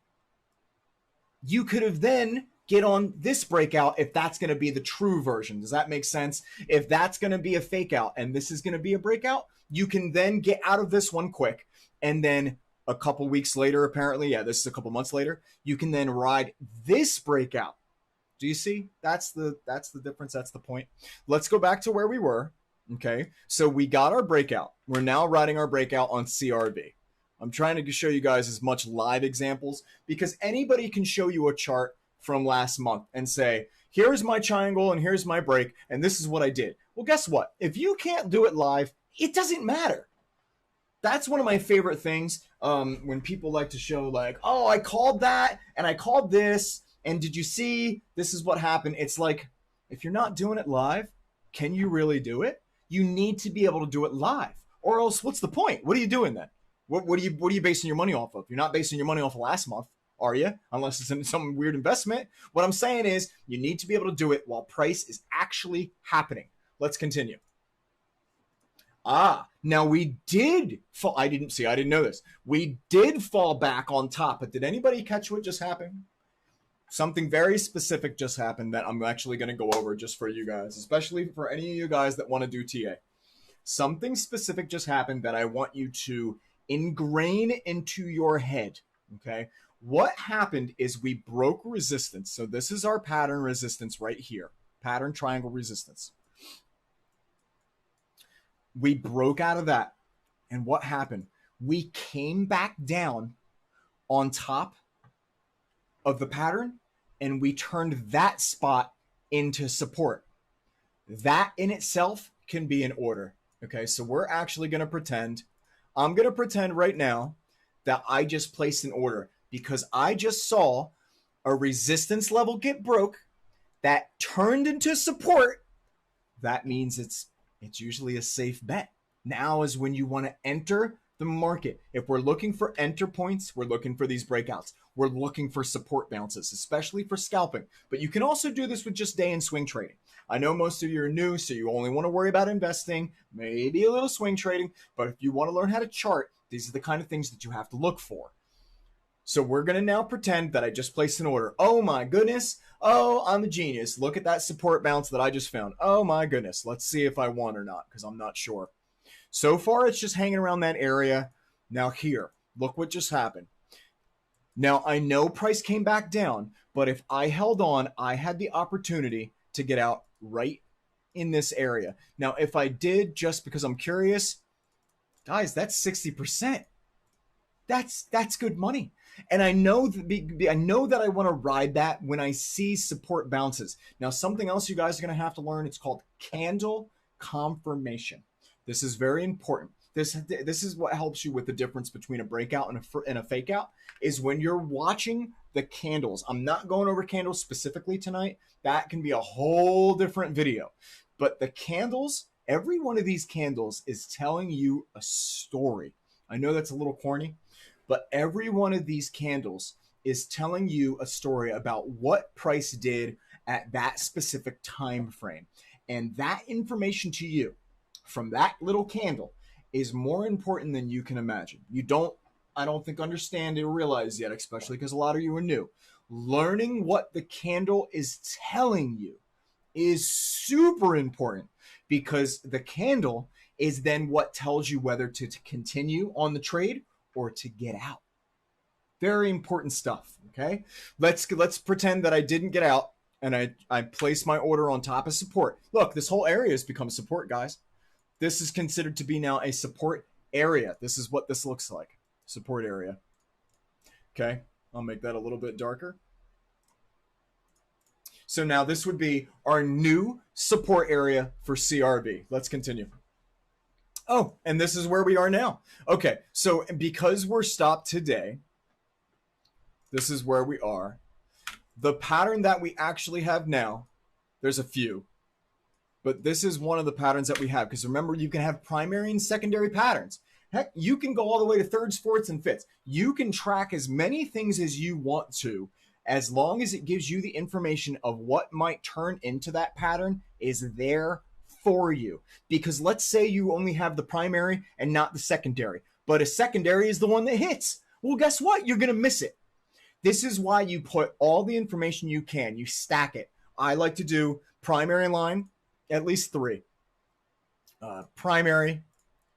you could have then get on this breakout if that's going to be the true version. Does that make sense? If that's going to be a fake out and this is going to be a breakout, you can then get out of this one quick. And then a couple weeks later, apparently, yeah, this is a couple months later, you can then ride this breakout. Do you see? That's the difference. That's the point. Let's go back to where we were. Okay, so we got our breakout. We're now riding our breakout on CRV. I'm trying to show you guys as much live examples because anybody can show you a chart from last month and say, here's my triangle and here's my break, and this is what I did. Well, guess what? If you can't do it live, it doesn't matter. That's one of my favorite things when people like to show like, oh, I called that and I called this, and did you see this is what happened? It's like, if you're not doing it live, can you really do it? You need to be able to do it live, or else what's the point? What are you doing then? What are you basing your money off of? You're not basing your money off of last month are you? Unless it's in some weird investment. What I'm saying is you need to be able to do it while price is actually happening. Let's continue. Now we did fall. I didn't know this. We did fall back on top, but did anybody catch what just happened? Something very specific just happened that I'm actually going to go over just for you guys, especially for any of you guys that want to do TA. Something specific just happened that I want you to ingrain into your head, okay? What happened is we broke resistance. So this is our pattern resistance right here, pattern triangle resistance. We broke out of that. And what happened? We came back down on top of the pattern and we turned that spot into support. That in itself can be an order. Okay, so we're actually going to pretend, I'm going to pretend right now that I just placed an order because I just saw a resistance level get broke that turned into support. That means it's usually a safe bet. Now is when you want to enter the market. If we're looking for enter points, we're looking for these breakouts. We're looking for support bounces, especially for scalping. But you can also do this with just day and swing trading. I know most of you are new, so you only want to worry about investing, maybe a little swing trading. But if you want to learn how to chart, these are the kind of things that you have to look for. So we're going to now pretend that I just placed an order. Oh my goodness. Oh, I'm a genius. Look at that support bounce that I just found. Oh my goodness. Let's see if I won or not, because I'm not sure. So far, it's just hanging around that area. Now here, look what just happened. Now, I know price came back down, but if I held on, I had the opportunity to get out right in this area. Now, if I did, just because I'm curious, guys, that's 60%. That's good money. And I know that I want to ride that when I see support bounces. Now, something else you guys are going to have to learn, it's called candle confirmation. This is very important. This is what helps you with the difference between a breakout and a fake out, is when you're watching the candles. I'm not going over candles specifically tonight. That can be a whole different video. But the candles, every one of these candles is telling you a story. I know that's a little corny, but every one of these candles is telling you a story about what price did at that specific time frame. And that information to you from that little candle is more important than you can imagine. I don't think understand or realize yet, especially because a lot of you are new. Learning what the candle is telling you is super important, because the candle is then what tells you whether to continue on the trade or to get out. Very important stuff, okay? Let's pretend that I didn't get out and I placed my order on top of support. Look, this whole area has become support, guys. This is considered to be now a support area. This is what this looks like, support area. Okay, I'll make that a little bit darker. So now this would be our new support area for CRV. Let's continue. Oh, and this is where we are now. Okay, so because we're stopped today, this is where we are. The pattern that we actually have now, there's a few, but this is one of the patterns that we have, because remember, you can have primary and secondary patterns. Heck, you can go all the way to thirds, fourths, and fifths. You can track as many things as you want to, as long as it gives you the information of what might turn into that pattern is there for you. Because let's say you only have the primary and not the secondary, but a secondary is the one that hits. Well, guess what? You're going to miss it. This is why you put all the information you can. You stack it. I like to do primary line, at least 3. Primary,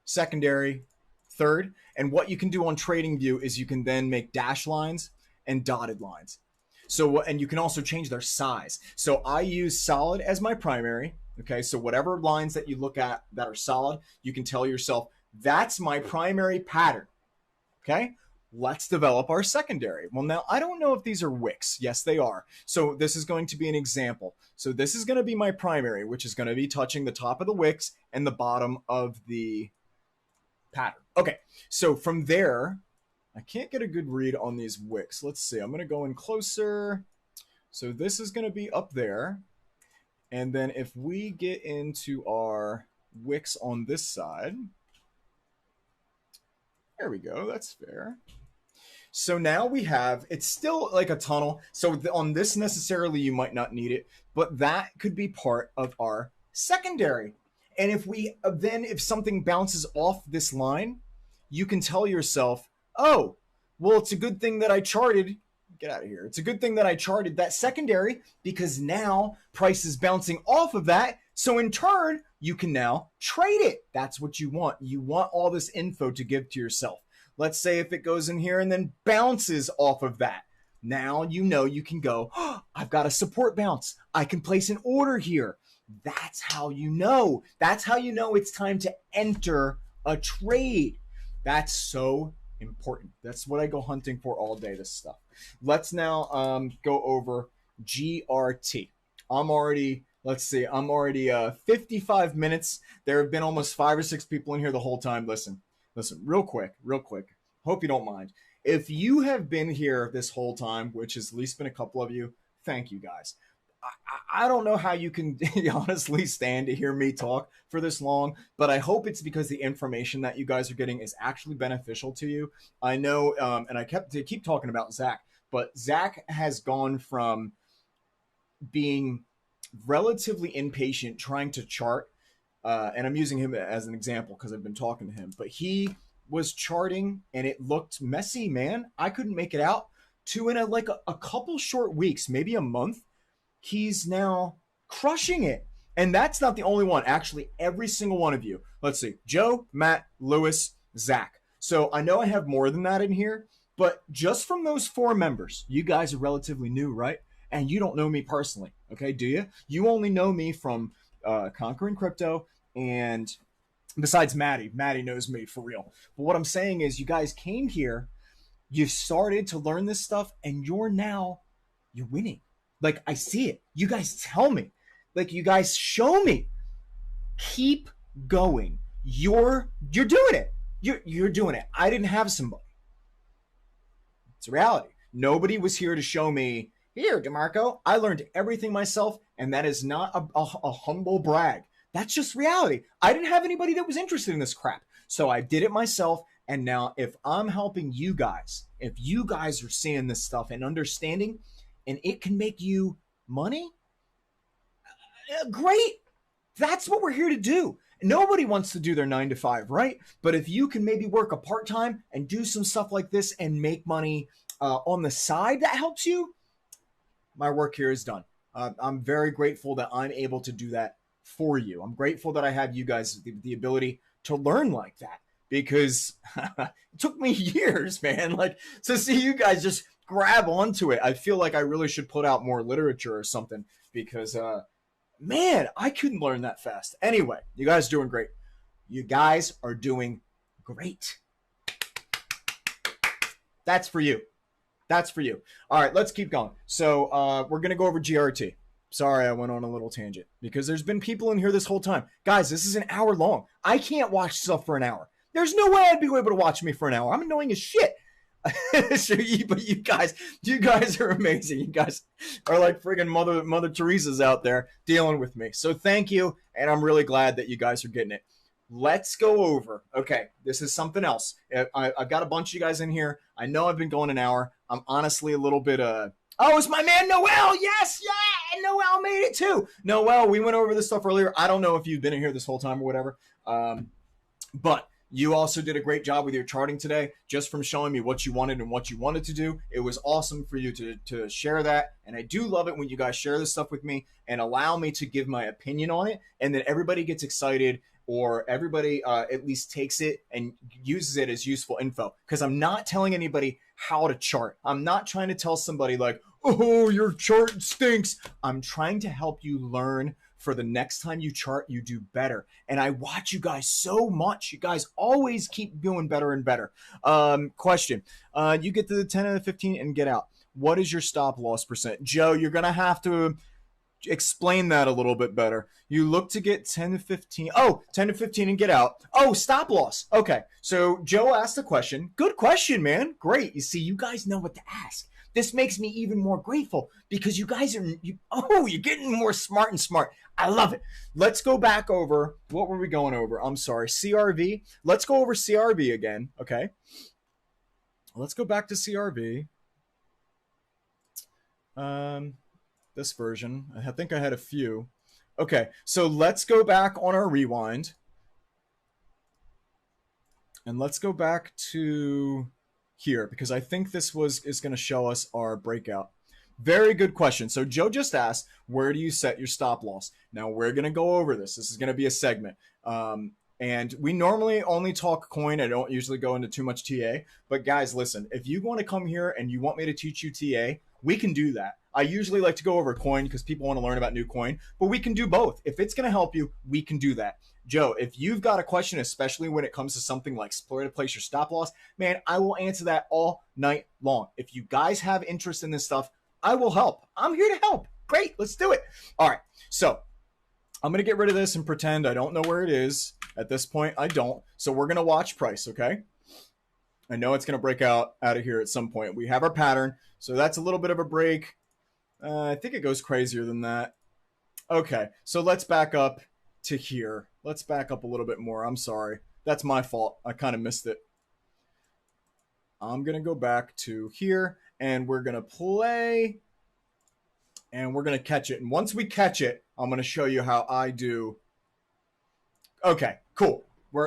secondary, third. And what you can do on TradingView is you can then make dash lines and dotted lines. So, and you can also change their size. So I use solid as my primary. Okay, so whatever lines that you look at that are solid, you can tell yourself, that's my primary pattern. Okay, let's develop our secondary. Well, now I don't know if these are wicks. Yes, they are. So this is going to be an example. So this is going to be my primary, which is going to be touching the top of the wicks and the bottom of the pattern. Okay, so from there, I can't get a good read on these wicks. Let's see. I'm going to go in closer. So this is going to be up there. And then if we get into our wicks on this side, there we go. That's fair. So now we have, it's still like a tunnel. So on this necessarily, you might not need it, but that could be part of our secondary. And if we, then if something bounces off this line, you can tell yourself, oh, well, it's a good thing that I charted. Get out of here. It's a good thing that I charted that secondary because now price is bouncing off of that. So in turn, you can now trade it. That's what you want. You want all this info to give to yourself. Let's say if it goes in here and then bounces off of that. Now you know you can go, oh, I've got a support bounce. I can place an order here. That's how you know. That's how you know it's time to enter a trade. That's so important. That's what I go hunting for all day, this stuff. Let's now go over GRT. I'm already 55 minutes. There have been almost 5 or 6 people in here the whole time. Listen, real quick. Hope you don't mind. If you have been here this whole time, which has at least been a couple of you, thank you guys. I don't know how you can honestly stand to hear me talk for this long, but I hope it's because the information that you guys are getting is actually beneficial to you. I know, and I keep talking about Zach, but Zach has gone from being relatively impatient trying to chart, and I'm using him as an example because I've been talking to him, but he was charting and it looked messy, man. I couldn't make it out, to in a couple short weeks, maybe a month, he's now crushing it. And that's not the only one. Actually, every single one of you. Let's see. Joe, Matt, Lewis, Zach. So I know I have more than that in here, but just from those 4 members, you guys are relatively new, right? And you don't know me personally, okay? Do you? You only know me from Conquering Crypto, and besides Maddie. Maddie knows me for real. But what I'm saying is you guys came here, you started to learn this stuff, and you're winning. Like, I see it. You guys tell me. Like, you guys show me. Keep going. You're doing it. You're doing it. I didn't have somebody. It's a reality. Nobody was here to show me, here, DeMarco, I learned everything myself, and that is not a humble brag. That's just reality. I didn't have anybody that was interested in this crap. So I did it myself, and now if I'm helping you guys, if you guys are seeing this stuff and understanding, and it can make you money, great. That's what we're here to do. Nobody wants to do their 9 to 5, right? But if you can maybe work a part-time and do some stuff like this and make money on the side that helps you, my work here is done. I'm very grateful that I'm able to do that for you. I'm grateful that I have you guys the ability to learn like that, because it took me years, man, like, to see you guys just grab onto it. I feel like I really should put out more literature or something, because man, I couldn't learn that fast. Anyway, you guys are doing great. You guys are doing great. That's for you. That's for you. All right, let's keep going. So we're going to go over GRT. Sorry, I went on a little tangent because there's been people in here this whole time. Guys, this is an hour long. I can't watch stuff for an hour. There's no way I'd be able to watch me for an hour. I'm annoying as shit. But you guys are amazing. You guys are like friggin' Mother Teresa's out there dealing with me. So thank you, and I'm really glad that you guys are getting it. Let's go over. Okay, this is something else. I've got a bunch of you guys in here. I know I've been going an hour. I'm honestly a little bit oh, it's my man Noel. Yes, yeah, Noel made it too. Noel, we went over this stuff earlier. I don't know if you've been in here this whole time or whatever, but you also did a great job with your charting today, just from showing me what you wanted and what you wanted to do. It was awesome for you to share that. And I do love it when you guys share this stuff with me and allow me to give my opinion on it. And then everybody gets excited, or everybody at least takes it and uses it as useful info. Because I'm not telling anybody how to chart. I'm not trying to tell somebody like, oh, your chart stinks. I'm trying to help you learn for the next time you chart, you do better. And I watch you guys so much. You guys always keep doing better and better. Question. You get to the 10 and the 15 and get out. What is your stop loss percent? Joe, you're going to have to explain that a little bit better. You look to get 10 to 15. Oh, 10 to 15 and get out. Oh, stop loss. Okay. So Joe asked a question. Good question, man. Great. You see, you guys know what to ask. This makes me even more grateful because you guys are, you're getting more smart and smart. I love it. Let's go back over. What were we going over? I'm sorry. CRV. Let's go over CRV again. Okay. Let's go back to CRV. This version. I think I had a few. Okay, so let's go back on our rewind. And let's go back to here because I think this is going to show us our breakout. Very good question. So Joe just asked, where do you set your stop loss? Now we're going to go over this. This is going to be a segment. And we normally only talk coin. I don't usually go into too much TA. But guys, listen, if you want to come here and you want me to teach you TA, we can do that. I usually like to go over coin because people want to learn about new coin, but we can do both. If it's going to help you, we can do that. Joe, if you've got a question, especially when it comes to something like where to place your stop loss, man, I will answer that all night long. If you guys have interest in this stuff, I will help. I'm here to help. Great, let's do it. All right, so I'm going to get rid of this and pretend I don't know where it is. At this point, I don't. So we're going to watch price, okay? I know it's going to break out of here at some point. We have our pattern, so that's a little bit of a break. I think it goes crazier than that. Okay, so let's back up to here. Let's back up a little bit more. I'm sorry. That's my fault. I kind of missed it. I'm going to go back to here, and we're going to play, and we're going to catch it. And once we catch it, I'm going to show you how I do. Okay, cool.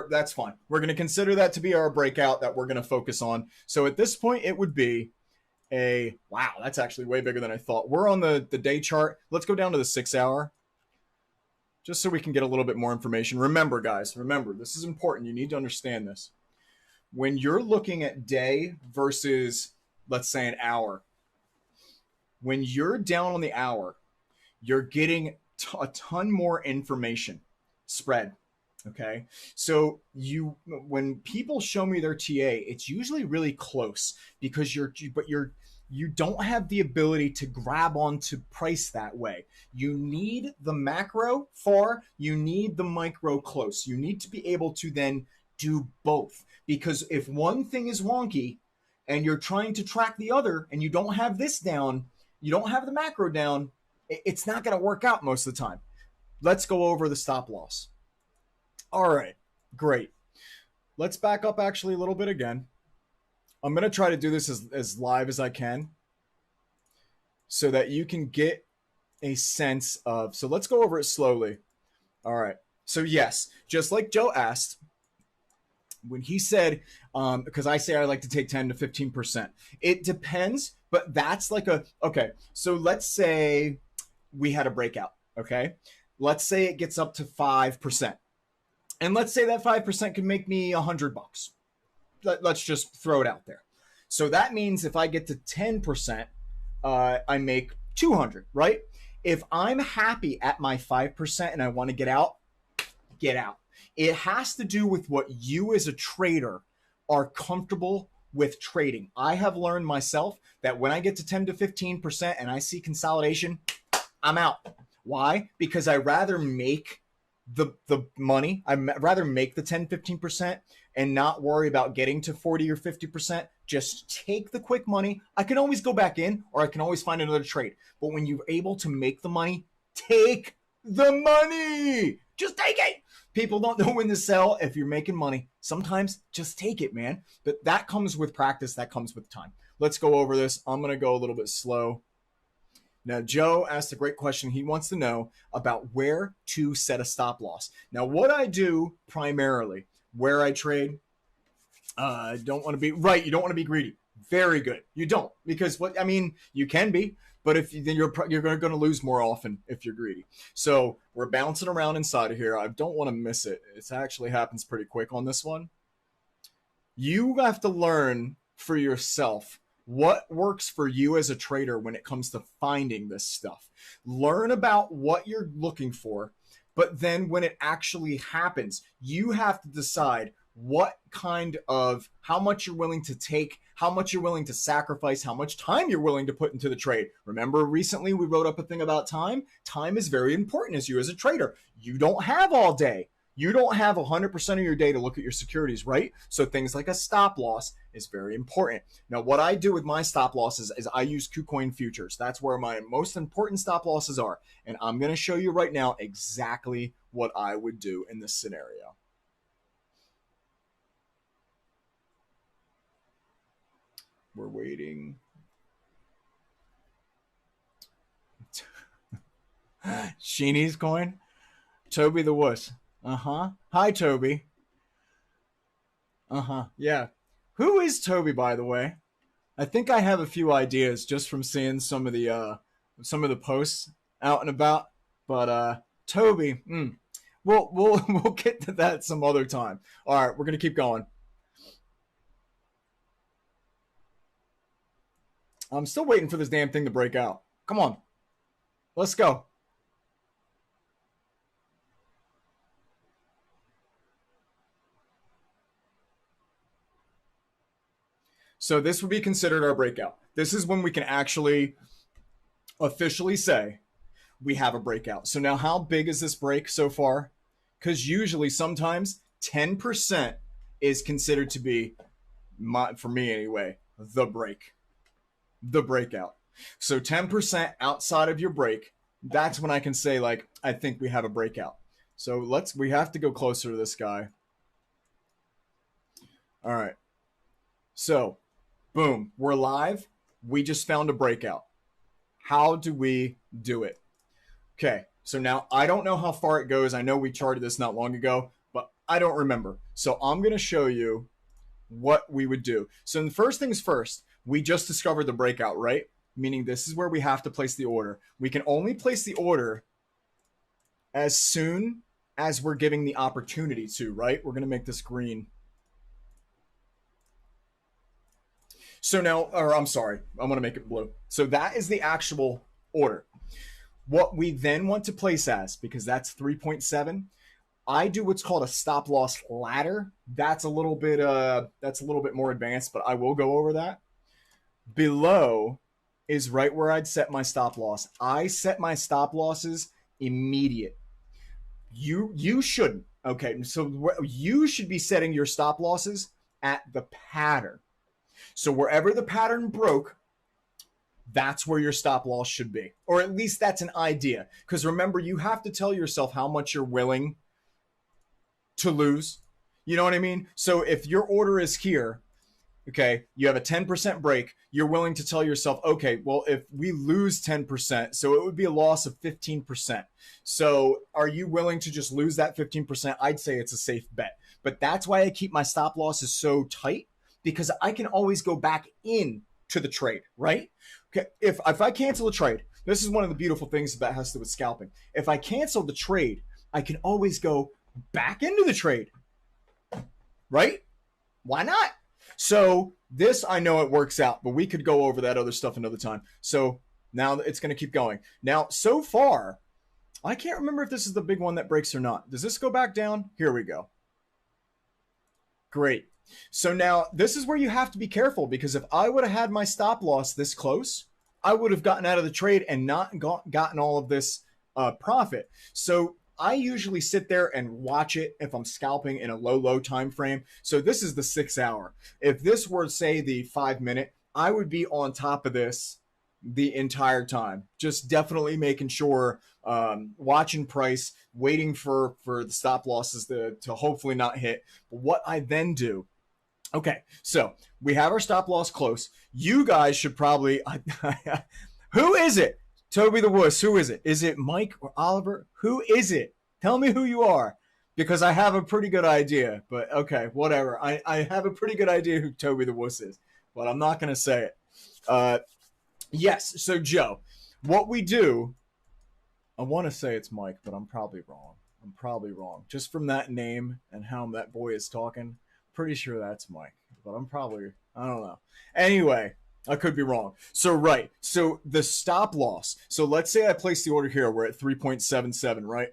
That's fine. We're going to consider that to be our breakout that we're going to focus on. So at this point, it would be wow, that's actually way bigger than I thought. We're on the day chart. Let's go down to the 6 hour just so we can get a little bit more information. Remember, guys, this is important. You need to understand this. When you're looking at day versus, let's say, an hour, when you're down on the hour, you're getting a ton more information spread. Okay, so when people show me their TA, it's usually really close because you don't have the ability to grab onto price that way. You need the macro far, you need the micro close. You need to be able to then do both, because if one thing is wonky and you're trying to track the other and you don't have this down, you don't have the macro down, it's not going to work out most of the time. Let's go over the stop loss. All right, great. Let's back up actually a little bit again. I'm going to try to do this as live as I can so that you can get a sense of, so let's go over it slowly. All right. So yes, just like Joe asked, when he said, because I say I like to take 10 to 15%, it depends, but that's like okay. So let's say we had a breakout. Okay. Let's say it gets up to 5%. And let's say that 5% can make me $100. Let's just throw it out there. So that means if I get to 10%, I make 200, right? If I'm happy at my 5% and I want to get out, get out. It has to do with what you as a trader are comfortable with trading. I have learned myself that when I get to 10 to 15% and I see consolidation, I'm out. Why? Because I rather make the money. I'd rather make the 10, 15% and not worry about getting to 40 or 50%. Just take the quick money. I can always go back in or I can always find another trade. But when you're able to make the money, take the money. Just take it. People don't know when to sell if you're making money. Sometimes just take it, man. But that comes with practice. That comes with time. Let's go over this. I'm going to go a little bit slow. Now, Joe asked a great question. He wants to know about where to set a stop loss. Now, what I do primarily, where I trade, don't want to be right. You don't want to be greedy. Very good. You don't, because you can be, but if then you're going to lose more often if you're greedy. So we're bouncing around inside of here. I don't want to miss it. It actually happens pretty quick on this one. You have to learn for yourself what works for you as a trader when it comes to finding this stuff. Learn about what you're looking for, but then when it actually happens, you have to decide how much you're willing to take, how much you're willing to sacrifice, how much time you're willing to put into the trade. Remember, recently we wrote up a thing about time. Time is very important as you as a trader. You don't have all day. You don't have 100% of your day to look at your securities, right? So things like a stop loss is very important. Now, what I do with my stop losses is I use KuCoin futures. That's where my most important stop losses are. And I'm going to show you right now exactly what I would do in this scenario. We're waiting. Sheenie's coin. Toby the wuss. Hi, Toby. Yeah. Who is Toby, by the way? I think I have a few ideas just from seeing some of the posts out and about. But Toby, we'll get to that some other time. All right, we're gonna keep going. I'm still waiting for this damn thing to break out. Come on, let's go. So this would be considered our breakout. This is when we can actually officially say we have a breakout. So now how big is this break so far? Because usually sometimes 10% is considered to be, for me anyway, the breakout. So 10% outside of your break, that's when I can say, like, I think we have a breakout. So we have to go closer to this guy. All right. So, boom, we're live. We just found a breakout. How do we do it? Okay, so now I don't know how far it goes. I know we charted this not long ago, but I don't remember. So I'm going to show you what we would do. So the first things first, we just discovered the breakout, right? Meaning this is where we have to place the order. We can only place the order as soon as we're giving the opportunity to, right? We're going to make this green. So now, or I'm sorry, I'm going to make it blue. So that is the actual order. What we then want to place as, because that's 3.7, I do what's called a stop loss ladder. That's a little bit more advanced, but I will go over that. Below is right where I'd set my stop loss. I set my stop losses immediate. You shouldn't. Okay, so you should be setting your stop losses at the pattern. So wherever the pattern broke, that's where your stop loss should be. Or at least that's an idea. Because remember, you have to tell yourself how much you're willing to lose. You know what I mean? So if your order is here, okay, you have a 10% break, you're willing to tell yourself, okay, well, if we lose 10%, so it would be a loss of 15%. So are you willing to just lose that 15%? I'd say it's a safe bet. But that's why I keep my stop losses so tight, because I can always go back in to the trade, right? Okay, if I cancel a trade, this is one of the beautiful things about has to do with scalping. If I cancel the trade, I can always go back into the trade, right? Why not? So this, I know it works out, but we could go over that other stuff another time. So now it's going to keep going. Now, so far, I can't remember if this is the big one that breaks or not. Does this go back down? Here we go. Great. So now this is where you have to be careful, because if I would have had my stop loss this close, I would have gotten out of the trade and not gotten all of this profit. So I usually sit there and watch it if I'm scalping in a low time frame. So this is the 6 hour. If this were, say, the 5 minute, I would be on top of this the entire time. Just definitely making sure, watching price, waiting for the stop losses to hopefully not hit. But what I then do, okay, so we have our stop loss close. You guys should probably, who is it? Toby the Wuss, who is it? Is it Mike or Oliver? Who is it? Tell me who you are, because I have a pretty good idea. But okay, whatever. I have a pretty good idea who Toby the Wuss is, but I'm not going to say it. Yes, so Joe, what we do, I want to say it's Mike, but I'm probably wrong. Just from that name and how that boy is talking, pretty sure that's Mike, but I don't know. Anyway, I could be wrong. So, right. So the stop loss. So let's say I place the order here. We're at 3.77, right?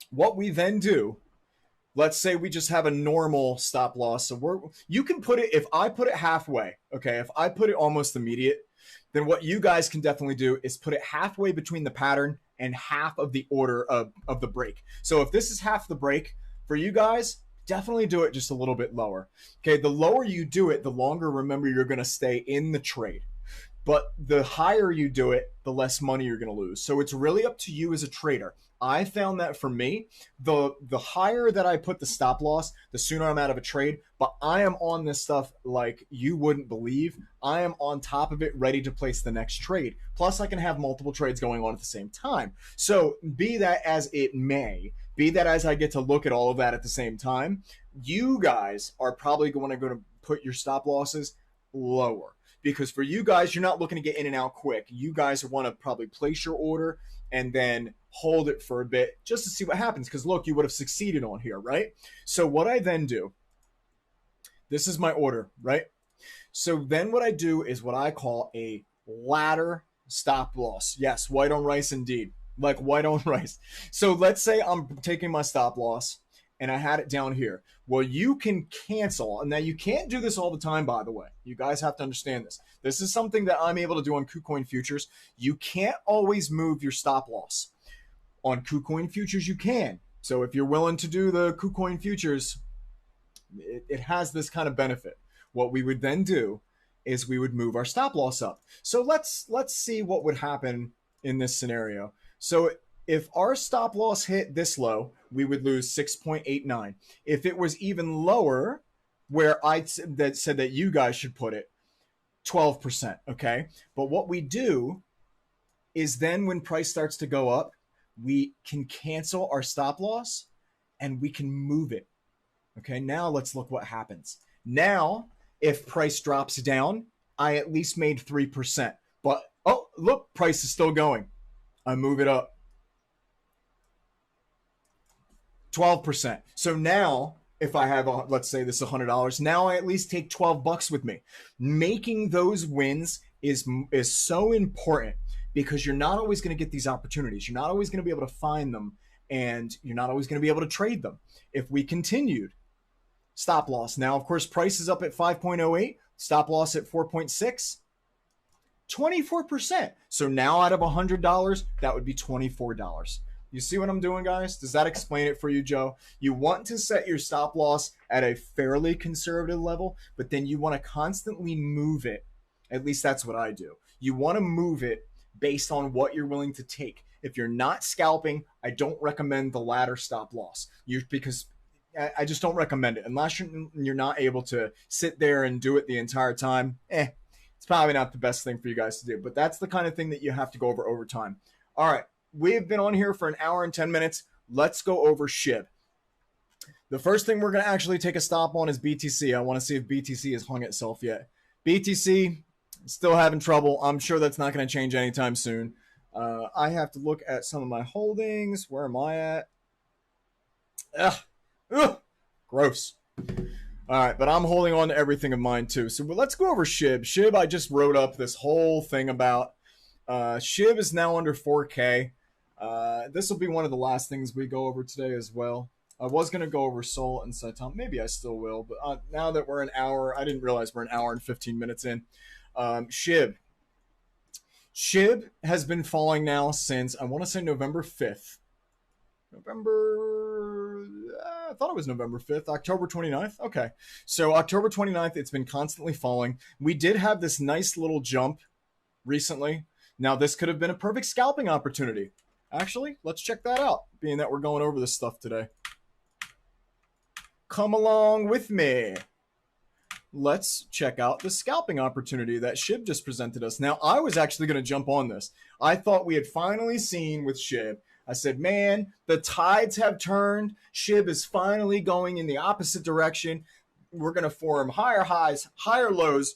What we then do, let's say we just have a normal stop loss. So you can put it, if I put it halfway, okay, if I put it almost immediate, then what you guys can definitely do is put it halfway between the pattern and half of the order of the break. So if this is half the break, for you guys, definitely do it just a little bit lower. Okay, the lower you do it, the longer, remember, you're going to stay in the trade. but the higher you do it, the less money you're going to lose. So it's really up to you as a trader. I found that for me, the higher that I put the stop loss, the sooner I'm out of a trade. But I am on this stuff like you wouldn't believe. I am on top of it, ready to place the next trade. Plus, I can have multiple trades going on at the same time. So be that as it may, be that as I get to look at all of that at the same time, you guys are probably going to put your stop losses lower. Because for you guys, you're not looking to get in and out quick. You guys want to probably place your order and then hold it for a bit just to see what happens. Because look, you would have succeeded on here, right? So what I then do, this is my order, right? So then what I do is what I call a ladder stop loss. Yes, white on rice indeed. Like white on rice. So let's say I'm taking my stop loss and I had it down here. Well, you can cancel. And now you can't do this all the time, by the way. You guys have to understand this. This is something that I'm able to do on KuCoin futures. You can't always move your stop loss. On KuCoin futures, you can. So if you're willing to do the KuCoin futures, it has this kind of benefit. What we would then do is we would move our stop loss up. So let's see what would happen in this scenario. So if our stop loss hit this low, we would lose 6.89. If it was even lower, where I said that you guys should put it, 12%, okay? But what we do is then when price starts to go up, we can cancel our stop loss and we can move it. Okay, now let's look what happens. Now, if price drops down, I at least made 3%. But, oh, look, price is still going. I move it up. 12%. So now, if I have, let's say this is $100, now I at least take 12 bucks with me. Making those wins is so important because you're not always going to get these opportunities. You're not always going to be able to find them, and you're not always going to be able to trade them. If we continued, stop loss. Now, of course, price is up at 5.08, stop loss at 4.6, 24%. So now out of $100, that would be $24. You see what I'm doing, guys? Does that explain it for you, Joe? You want to set your stop loss at a fairly conservative level, but then you want to constantly move it. At least that's what I do. You want to move it based on what you're willing to take. If you're not scalping, I don't recommend the ladder stop loss. Because I just don't recommend it. Unless you're not able to sit there and do it the entire time, it's probably not the best thing for you guys to do. But that's the kind of thing that you have to go over time. All right. We've been on here for an hour and 10 minutes. Let's go over SHIB. The first thing we're going to actually take a stop on is BTC. I want to see if BTC has hung itself yet. BTC, still having trouble. I'm sure that's not going to change anytime soon. I have to look at some of my holdings. Where am I at? Ugh, gross. All right, but I'm holding on to everything of mine too. So let's go over SHIB. SHIB, I just wrote up this whole thing about. SHIB is now under 4K. This will be one of the last things we go over today as well. I was going to go over Sol and SAITAMA. Maybe I still will. But now that we're an hour, I didn't realize we're an hour and 15 minutes in. SHIB. SHIB has been falling now since, I want to say November 5th. I thought it was November 5th. October 29th? Okay. So October 29th, it's been constantly falling. We did have this nice little jump recently. Now, this could have been a perfect scalping opportunity. Actually, let's check that out, being that we're going over this stuff today. Come along with me. Let's check out the scalping opportunity that SHIB just presented us. Now, I was actually going to jump on this. I thought we had finally seen with SHIB. I said, man, the tides have turned. SHIB is finally going in the opposite direction. We're going to form higher highs, higher lows,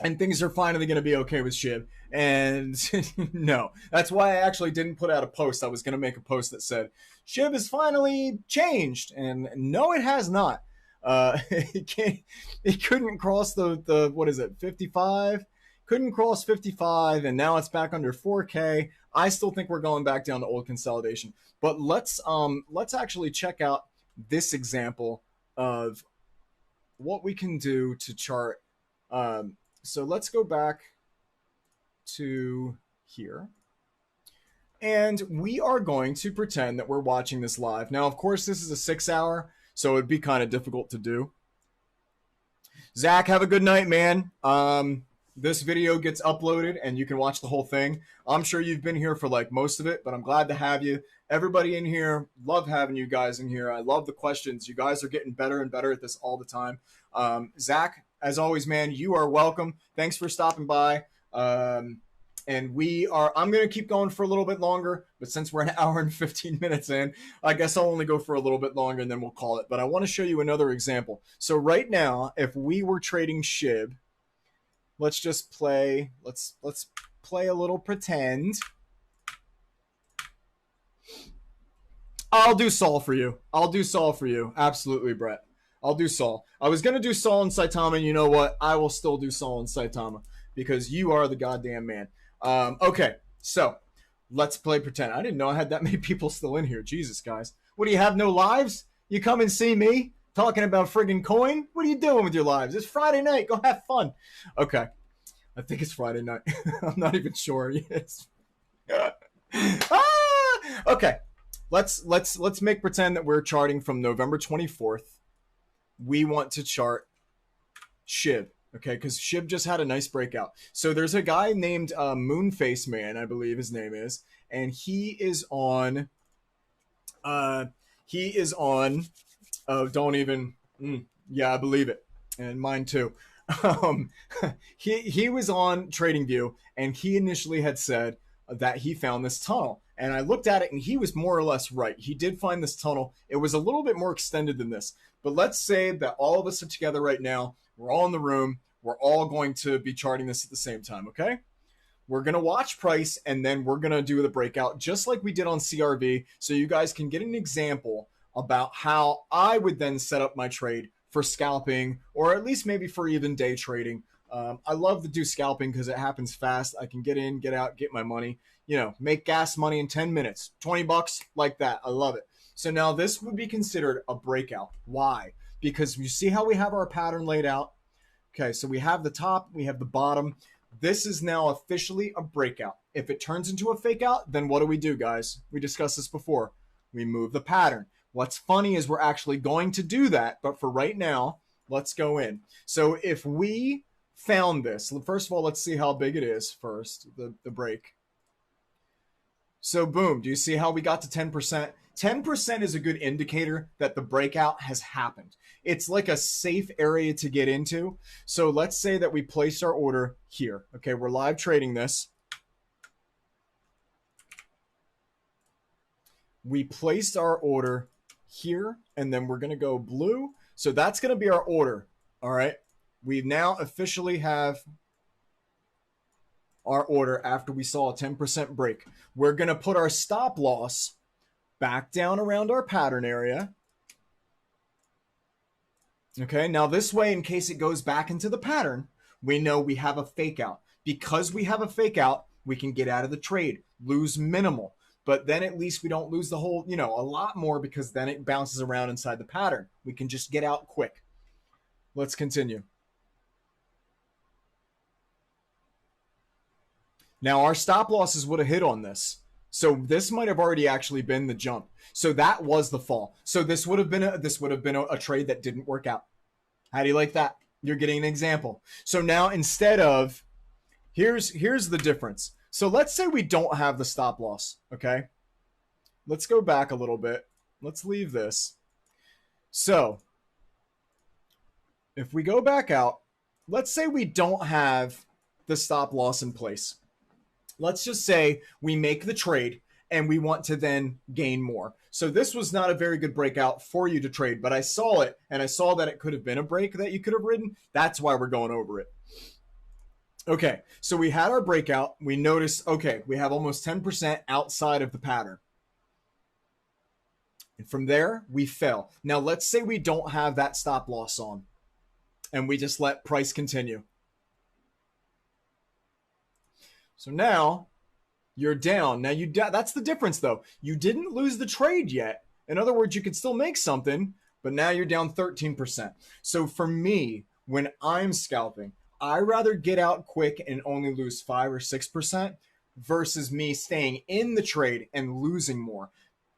and things are finally going to be okay with SHIB. And no, that's why I actually didn't put out a post. I was going to make a post that said, SHIB has finally changed. And no, it has not. It couldn't cross the what is it, 55? Couldn't cross 55, and now it's back under 4K. I still think we're going back down to old consolidation. But let's actually check out this example of what we can do to chart. So let's go back to here. And we are going to pretend that we're watching this live. Now, of course, this is a 6 hour, so it'd be kind of difficult to do. Zach, have a good night, man. this video gets uploaded and you can watch the whole thing. I'm sure you've been here for like most of it, but I'm glad to have you. Everybody in here, love having you guys in here. I love the questions. You guys are getting better and better at this all the time. Zach, as always, man, you are welcome. Thanks for stopping by. And I'm going to keep going for a little bit longer, but since we're an hour and 15 minutes in, I guess I'll only go for a little bit longer and then we'll call it. But I want to show you another example. So right now, if we were trading SHIB, let's just play, let's play a little pretend. I'll do Sol for you. I'll do Sol for you. Absolutely, Brett. I'll do Sol. I was going to do Sol and Saitama, and you know what? I will still do Sol and Saitama because you are the goddamn man. Okay, so let's play pretend. I didn't know I had that many people still in here. Jesus, guys. What, do you have no lives? You come and see me talking about friggin' coin? What are you doing with your lives? It's Friday night. Go have fun. Okay. I think it's Friday night. I'm not even sure. Yes. Okay. Let's make pretend that we're charting from November 24th. We want to chart SHIB. Okay, because SHIB just had a nice breakout. So there's a guy named Moonface Man, I believe his name is, and he is on. Oh, don't even. Yeah, I believe it, and mine too. He was on TradingView, and he initially had said that he found this tunnel, and I looked at it, and he was more or less right. He did find this tunnel. It was a little bit more extended than this, but let's say that all of us are together right now. We're all in the room. We're all going to be charting this at the same time, okay? We're going to watch price, and then we're going to do the breakout just like we did on CRV, so you guys can get an example about how I would then set up my trade for scalping, or at least maybe for even day trading. I love to do scalping because it happens fast. I can get in, get out, get my money, make gas money in 10 minutes, 20 bucks, like that. I love it. So now this would be considered a breakout. Why? Because you see how we have our pattern laid out. Okay, so we have the top, we have the bottom. This is now officially a breakout. If it turns into a fake out, then what do we do, guys? We discussed this before. We move the pattern. What's funny is we're actually going to do that, but for right now, let's go in. So if we found this, first of all, let's see how big it is first, the break. So boom, do you see how we got to 10%? 10% is a good indicator that the breakout has happened. It's like a safe area to get into. So let's say that we placed our order here. Okay, we're live trading this. We placed our order here, and then we're going to go blue. So that's going to be our order. All right. We now officially have our order after we saw a 10% break. We're going to put our stop loss back down around our pattern area. Okay, now this way, in case it goes back into the pattern, we know we have a fake out. Because we have a fake out, we can get out of the trade, lose minimal. But then at least we don't lose the whole, a lot more, because then it bounces around inside the pattern. We can just get out quick. Let's continue. Now our stop losses would have hit on this. So this might have already actually been the jump. So that was the fall. So this would have been a trade that didn't work out. How do you like that? You're getting an example. So now instead of, here's the difference. So let's say we don't have the stop loss, okay? Let's go back a little bit. Let's leave this. So if we go back out, let's say we don't have the stop loss in place. Let's just say we make the trade and we want to then gain more. So this was not a very good breakout for you to trade, but I saw it and I saw that it could have been a break that you could have ridden. That's why we're going over it. Okay, so we had our breakout. We noticed, okay, we have almost 10% outside of the pattern. And from there, we fell. Now let's say we don't have that stop loss on and we just let price continue. So now you're down. Now that's the difference though. You didn't lose the trade yet. In other words, you could still make something, but now you're down 13%. So for me, when I'm scalping, I rather get out quick and only lose 5 or 6% versus me staying in the trade and losing more.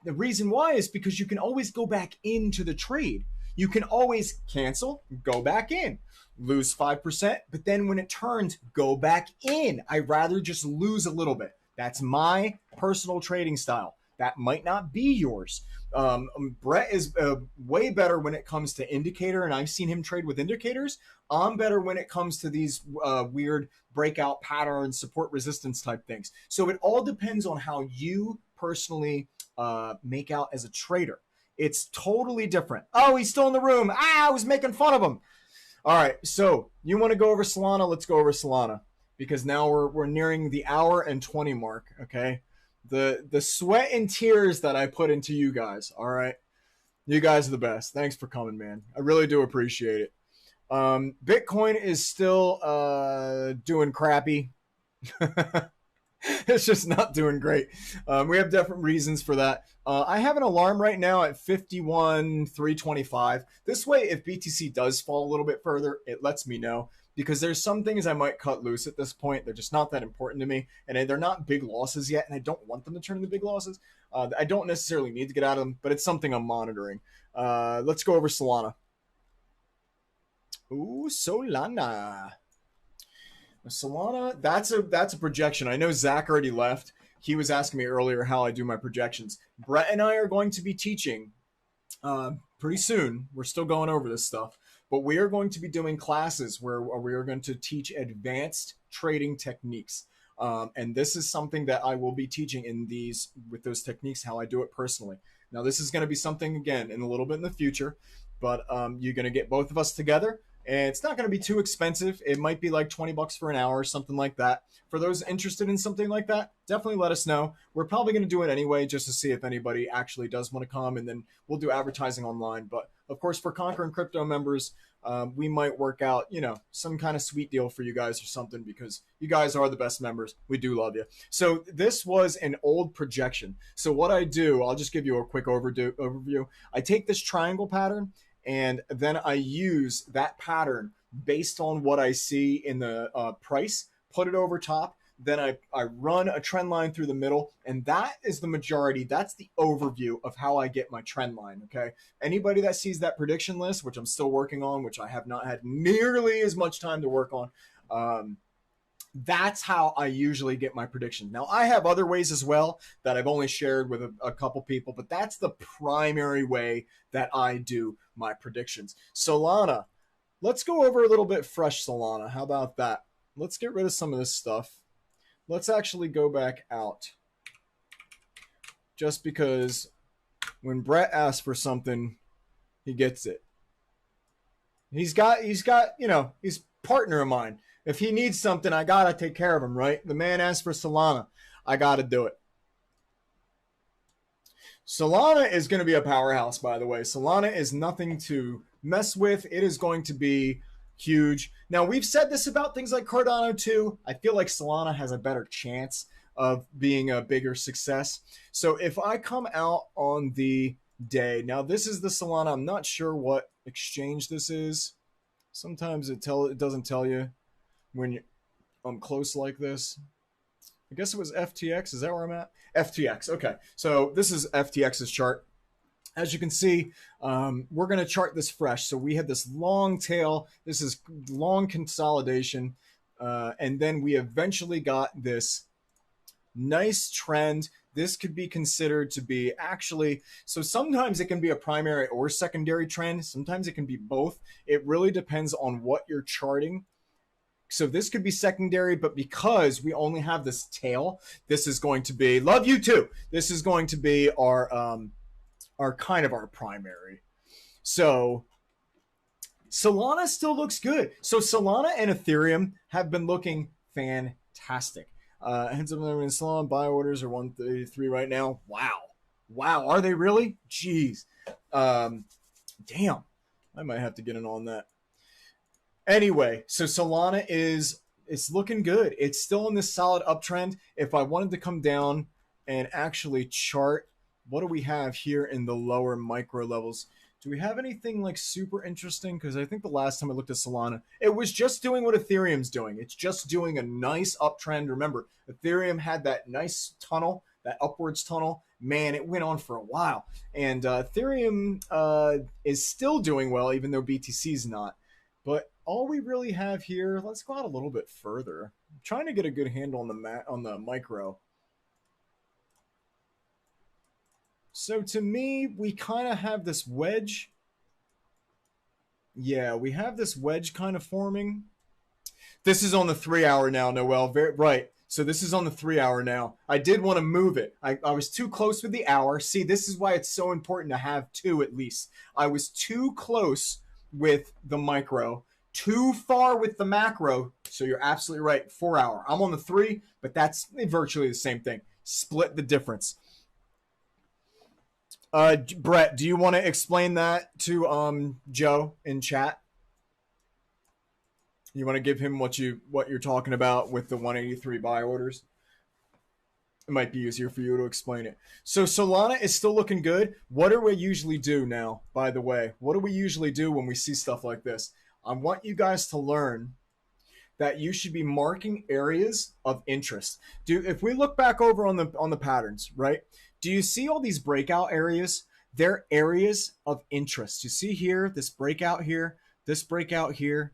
The reason why is because you can always go back into the trade. You can always cancel, go back in, lose 5%, but then when it turns, go back in. I'd rather just lose a little bit. That's my personal trading style. That might not be yours. Brett is way better when it comes to indicator, and I've seen him trade with indicators. I'm better when it comes to these weird breakout patterns, support resistance type things. So it all depends on how you personally make out as a trader. It's totally different. Oh, he's still in the room. I was making fun of him. All right, so you want to go over Solana? Let's go over Solana, because now we're nearing the hour and 20 mark, okay? The sweat and tears that I put into you guys, all right? You guys are the best. Thanks for coming, man. I really do appreciate it. Bitcoin is still doing crappy. It's just not doing great. We have different reasons for that. I have an alarm right now at 51,325. This way, if BTC does fall a little bit further, it lets me know, because there's some things I might cut loose at this point. They're just not that important to me, and they're not big losses yet, and I don't want them to turn into big losses. I don't necessarily need to get out of them, but it's something I'm monitoring. Let's go over Solana. Ooh, Solana. Solana, that's a projection. I know Zach already left. He was asking me earlier how I do my projections. Brett and I are going to be teaching pretty soon. We're still going over this stuff, but we are going to be doing classes where we are going to teach advanced trading techniques. And this is something that I will be teaching with those techniques, how I do it personally. Now, this is going to be something, again, in a little bit in the future, but you're going to get both of us together. And it's not going to be too expensive. It might be like $20 for an hour or something like that. For those interested in something like that, definitely let us know. We're probably going to do it anyway, just to see if anybody actually does want to come, and then we'll do advertising online. But of course, for Conquering Crypto members, we might work out, some kind of sweet deal for you guys or something, because you guys are the best members. We do love you. So this was an old projection. So what I do, I'll just give you a quick overview. I take this triangle pattern, and then I use that pattern based on what I see in the price, put it over top. Then I run a trend line through the middle, and that is the majority. That's the overview of how I get my trend line, okay? Anybody that sees that prediction list, which I'm still working on, which I have not had nearly as much time to work on, that's how I usually get my prediction. Now, I have other ways as well that I've only shared with a couple people, but that's the primary way that I do my predictions. Solana, let's go over a little bit fresh Solana. How about that? Let's get rid of some of this stuff. Let's actually go back out. Just because when Brett asks for something, he gets it. He's partner of mine. If he needs something, I gotta take care of him, right? The man asked for Solana. I gotta do it. Solana is going to be a powerhouse, by the way. Solana is nothing to mess with. It is going to be huge. Now, we've said this about things like Cardano too. I feel like Solana has a better chance of being a bigger success. So if I come out on the day, now this is the Solana. I'm not sure what exchange this is. Sometimes it doesn't tell you when I'm close like this. I guess it was FTX. Is that where I'm at? FTX. Okay. So this is FTX's chart. As you can see, we're going to chart this fresh. So we had this long tail. This is long consolidation. And then we eventually got this nice trend. This could be considered to be actually, so sometimes it can be a primary or secondary trend. Sometimes it can be both. It really depends on what you're charting. So this could be secondary, but because we only have this tail, this is going to be, love you too. This is going to be our kind of our primary. So Solana still looks good. So Solana and Ethereum have been looking fantastic. Heads up in Solana, buy orders are 133 right now. Wow. Are they really? Jeez. Damn. I might have to get in on that. Anyway, so Solana it's looking good. It's still in this solid uptrend. If I wanted to come down and actually chart, what do we have here in the lower micro levels? Do we have anything like super interesting? Because I think the last time I looked at Solana, it was just doing what Ethereum's doing. It's just doing a nice uptrend. Remember, Ethereum had that nice tunnel, that upwards tunnel. man, it went on for a while. And Ethereum is still doing well, even though BTC is not. But all we really have here, let's go out a little bit further. I'm trying to get a good handle on the micro. So to me, we kind of have this wedge. Yeah, we have this wedge kind of forming. This is on the 3 hour now, Noel. Very right. So this is on the 3 hour now. I did want to move it. I was too close with the hour. See, this is why it's so important to have two at least. I was too close with the micro, too far with the macro. So you're absolutely right. 4 hour. I'm on the 3, but that's virtually the same thing. Split the difference. Brett, do you want to explain that to Joe in chat? You want to give him what you're talking about with the 183 buy orders? It might be easier for you to explain it. So Solana is still looking good. What do we usually do now, by the way? What do we usually do when we see stuff like this? I want you guys to learn that you should be marking areas of interest. If we look back over on the patterns, right? Do you see all these breakout areas? They're areas of interest. You see here, this breakout here, this breakout here,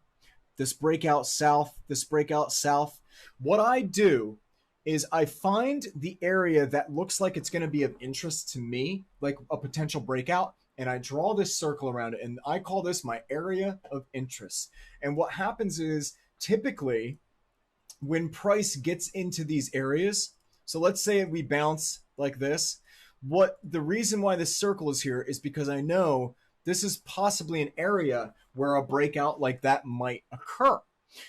this breakout south, this breakout south. What I do is I find the area that looks like it's going to be of interest to me, like a potential breakout, and I draw this circle around it, and I call this my area of interest. And what happens is typically when price gets into these areas, so let's say we bounce like this, the reason why this circle is here is because I know this is possibly an area where a breakout like that might occur.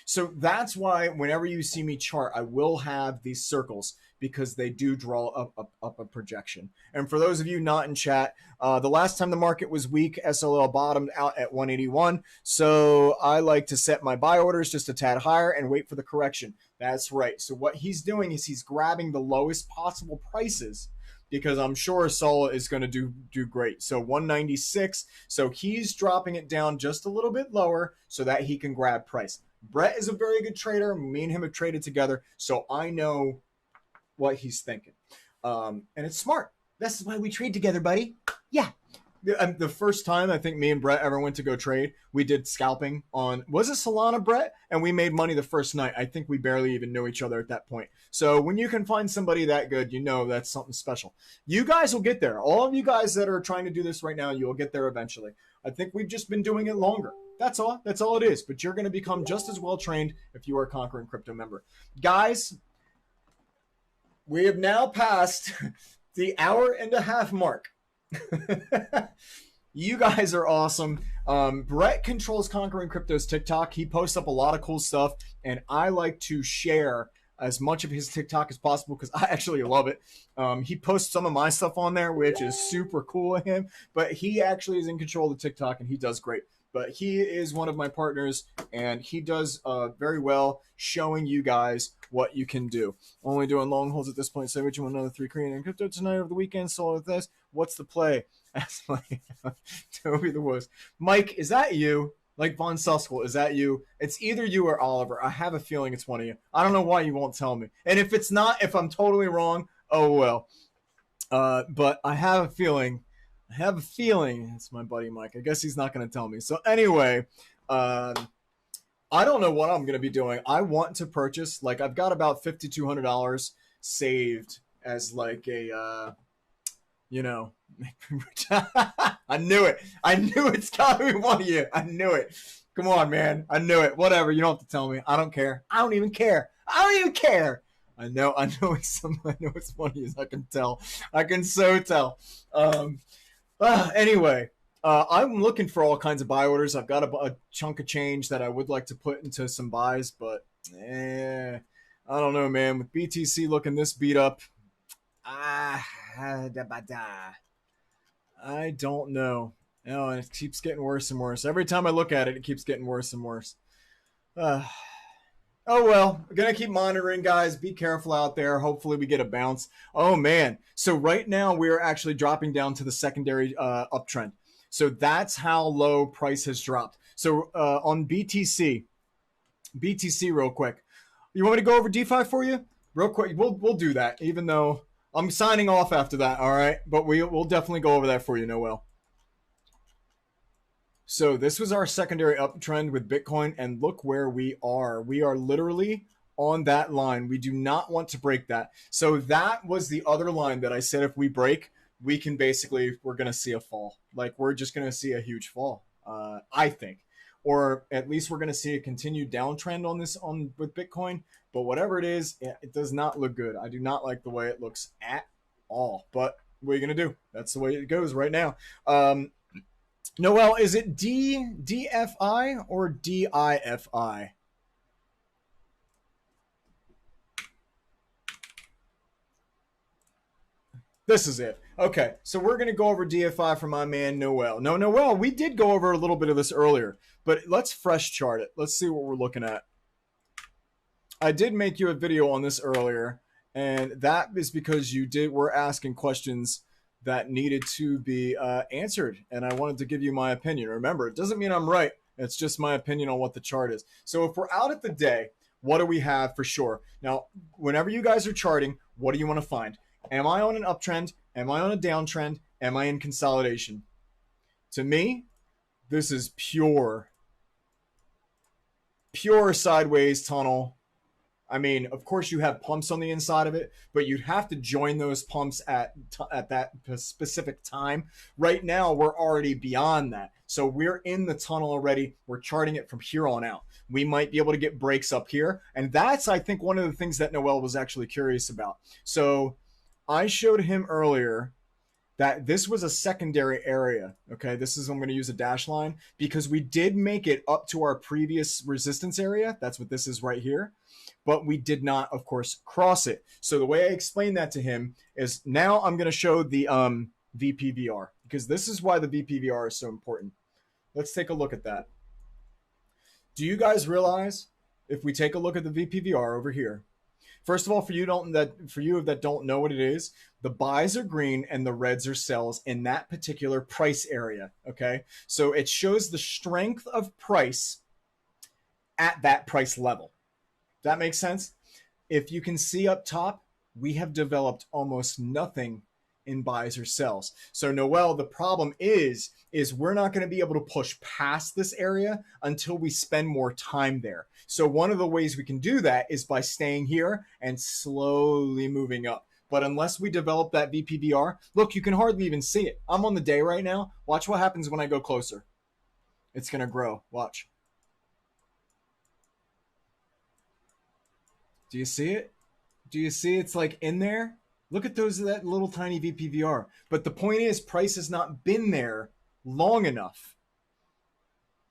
So that's why whenever you see me chart, I will have these circles because they do draw up a projection. And for those of you not in chat, the last time the market was weak, SLL bottomed out at 181. So I like to set my buy orders just a tad higher and wait for the correction. That's right. So what he's doing is he's grabbing the lowest possible prices because I'm sure Sol is going to do great. So 196. So he's dropping it down just a little bit lower so that he can grab price. Brett is a very good trader. Me and him have traded together, so I know what he's thinking. And it's smart. This is why we trade together, buddy. Yeah. The first time I think me and Brett ever went to go trade, we did scalping on, was it Solana, Brett? And we made money the first night. I think we barely even knew each other at that point. So when you can find somebody that good, you know that's something special. You guys will get there. All of you guys that are trying to do this right now, you will get there eventually. I think we've just been doing it longer. That's all. That's all it is. But you're going to become just as well trained if you are a Conquering Crypto member. Guys, we have now passed the hour-and-a-half mark. You guys are awesome. Brett controls Conquering Crypto's TikTok. He posts up a lot of cool stuff, and I like to share as much of his TikTok as possible because I actually love it. He posts some of my stuff on there, which is super cool of him, but he actually is in control of the TikTok, and he does great. But he is one of my partners, and he does very well showing you guys what you can do. Only doing long holds at this point. Say what you want another 3 Korean in crypto tonight over the weekend. So with this, what's the play? That's like Toby the Wuss. Mike, is that you? Like Von Suskel, is that you? It's either you or Oliver. I have a feeling it's one of you. I don't know why you won't tell me. And if it's not, if I'm totally wrong, oh well. But I have a feeling it's my buddy Mike. I guess he's not going to tell me. So anyway, I don't know what I'm going to be doing. I want to purchase, like I've got about $5,200 saved as like a, you know, I knew it. I knew it's got to be one of you. I knew it. Come on, man. I knew it. Whatever. You don't have to tell me. I don't care. I don't even care. I don't even care. I know it's one of you. I can tell. I can so tell. Anyway, I'm looking for all kinds of buy orders. I've got a chunk of change that I would like to put into some buys, but I don't know, man. With BTC looking this beat up, I don't know. No, it keeps getting worse and worse. Every time I look at it, it keeps getting worse and worse. Oh, well, we're going to keep monitoring, guys. Be careful out there. Hopefully we get a bounce. Oh, man. So right now we're actually dropping down to the secondary uptrend. So that's how low price has dropped. So on BTC real quick. You want me to go over DeFi for you? Real quick. We'll do that, even though I'm signing off after that, all right? But we'll definitely go over that for you, Noel. So this was our secondary uptrend with Bitcoin, and look where we are. We are literally on that line. We do not want to break that. So that was the other line that I said if we break, we can basically, we're going to see a fall. Like, we're just going to see a huge fall, I think. Or at least we're going to see a continued downtrend on this with Bitcoin. But whatever it is, it does not look good. I do not like the way it looks at all. But what are you going to do? That's the way it goes right now. Noel, is it DFI or DIFI? This is it. Okay, so we're going to go over DFI for my man Noel. No, Noel, we did go over a little bit of this earlier, but let's fresh chart it. Let's see what we're looking at. I did make you a video on this earlier, and that is because were asking questions that needed to be answered, and I wanted to give you my opinion. Remember, it doesn't mean I'm right. It's just my opinion on what the chart is. So if we're out at the day, what do we have for sure? Now, whenever you guys are charting, what do you want to find? Am I on an uptrend? Am I on a downtrend? Am I in consolidation? To me, this is pure sideways tunnel. I mean, of course, you have pumps on the inside of it, but you'd have to join those pumps at that specific time. Right now, we're already beyond that. So we're in the tunnel already. We're charting it from here on out. We might be able to get breaks up here. And that's, I think, one of the things that Noel was actually curious about. So I showed him earlier that this was a secondary area. Okay, this is, I'm going to use a dash line because we did make it up to our previous resistance area. That's what this is right here. But we did not, of course, cross it. So the way I explained that to him is now I'm going to show the VPVR because this is why the VPVR is so important. Let's take a look at that. Do you guys realize if we take a look at the VPVR over here, first of all, for you that don't know what it is, the buys are green and the reds are sells in that particular price area. Okay, so it shows the strength of price at that price level. That makes sense? If you can see up top, we have developed almost nothing in buys or sells. So Noel, the problem is we're not going to be able to push past this area until we spend more time there. So one of the ways we can do that is by staying here and slowly moving up. But unless we develop that VPVR, look, you can hardly even see it. I'm on the day right now. Watch what happens when I go closer. It's going to grow. Watch. Do you see it? Do you see it's like in there? Look at that little tiny VPVR. But the point is, price has not been there long enough.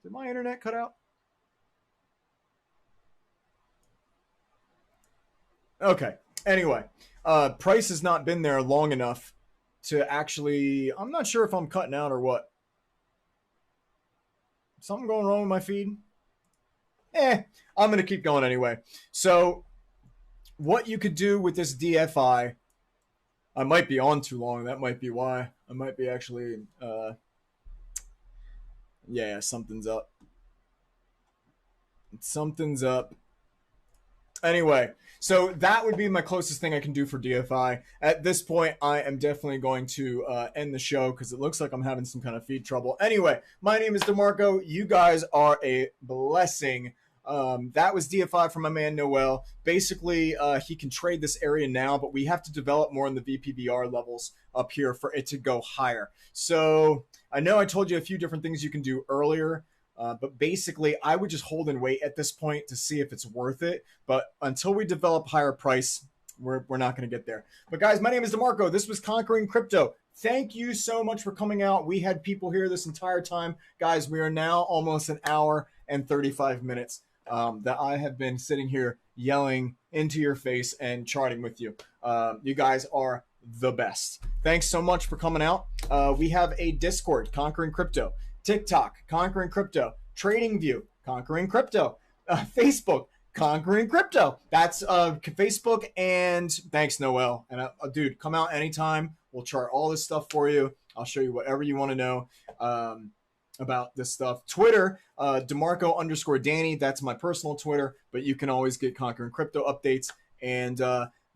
Did my internet cut out? Okay. Anyway, price has not been there long enough to actually, I'm not sure if I'm cutting out or what. Something going wrong with my feed? I'm going to keep going anyway. So what you could do with this DFI, I might be on too long. That might be why. I might be actually, yeah, something's up. Something's up. Anyway, so that would be my closest thing I can do for DFI. At this point, I am definitely going to end the show because it looks like I'm having some kind of feed trouble. Anyway, my name is DeMarco. You guys are a blessing. That was DFI from my man Noel. Basically, he can trade this area now, but we have to develop more in the VPVR levels up here for it to go higher. So I know I told you a few different things you can do earlier. But basically, I would just hold and wait at this point to see if it's worth it. But until we develop higher price, we're not going to get there. But guys, my name is DeMarco. This was Conquering Crypto. Thank you so much for coming out. We had people here this entire time. Guys, we are now almost an hour and 35 minutes that I have been sitting here yelling into your face and charting with you. You guys are the best. Thanks so much for coming out. We have a Discord, Conquering Crypto. TikTok, Conquering Crypto. TradingView, Conquering Crypto. Facebook, Conquering Crypto. That's Facebook, and thanks, Noel. And dude, come out anytime. We'll chart all this stuff for you. I'll show you whatever you want to know about this stuff. Twitter, DeMarco_Danny. That's my personal Twitter, but you can always get Conquering Crypto updates. And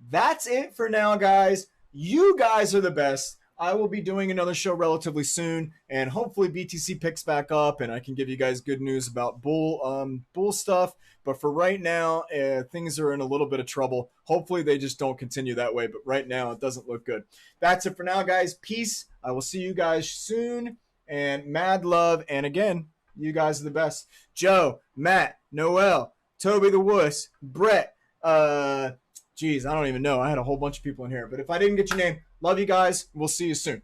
that's it for now, guys. You guys are the best. I will be doing another show relatively soon, and hopefully BTC picks back up, and I can give you guys good news about bull stuff. But for right now, things are in a little bit of trouble. Hopefully they just don't continue that way, but right now it doesn't look good. That's it for now, guys. Peace. I will see you guys soon, and mad love. And again, you guys are the best. Joe, Matt, Noel, Toby the Wuss, Brett, geez, I don't even know. I had a whole bunch of people in here. But if I didn't get your name, love you guys. We'll see you soon.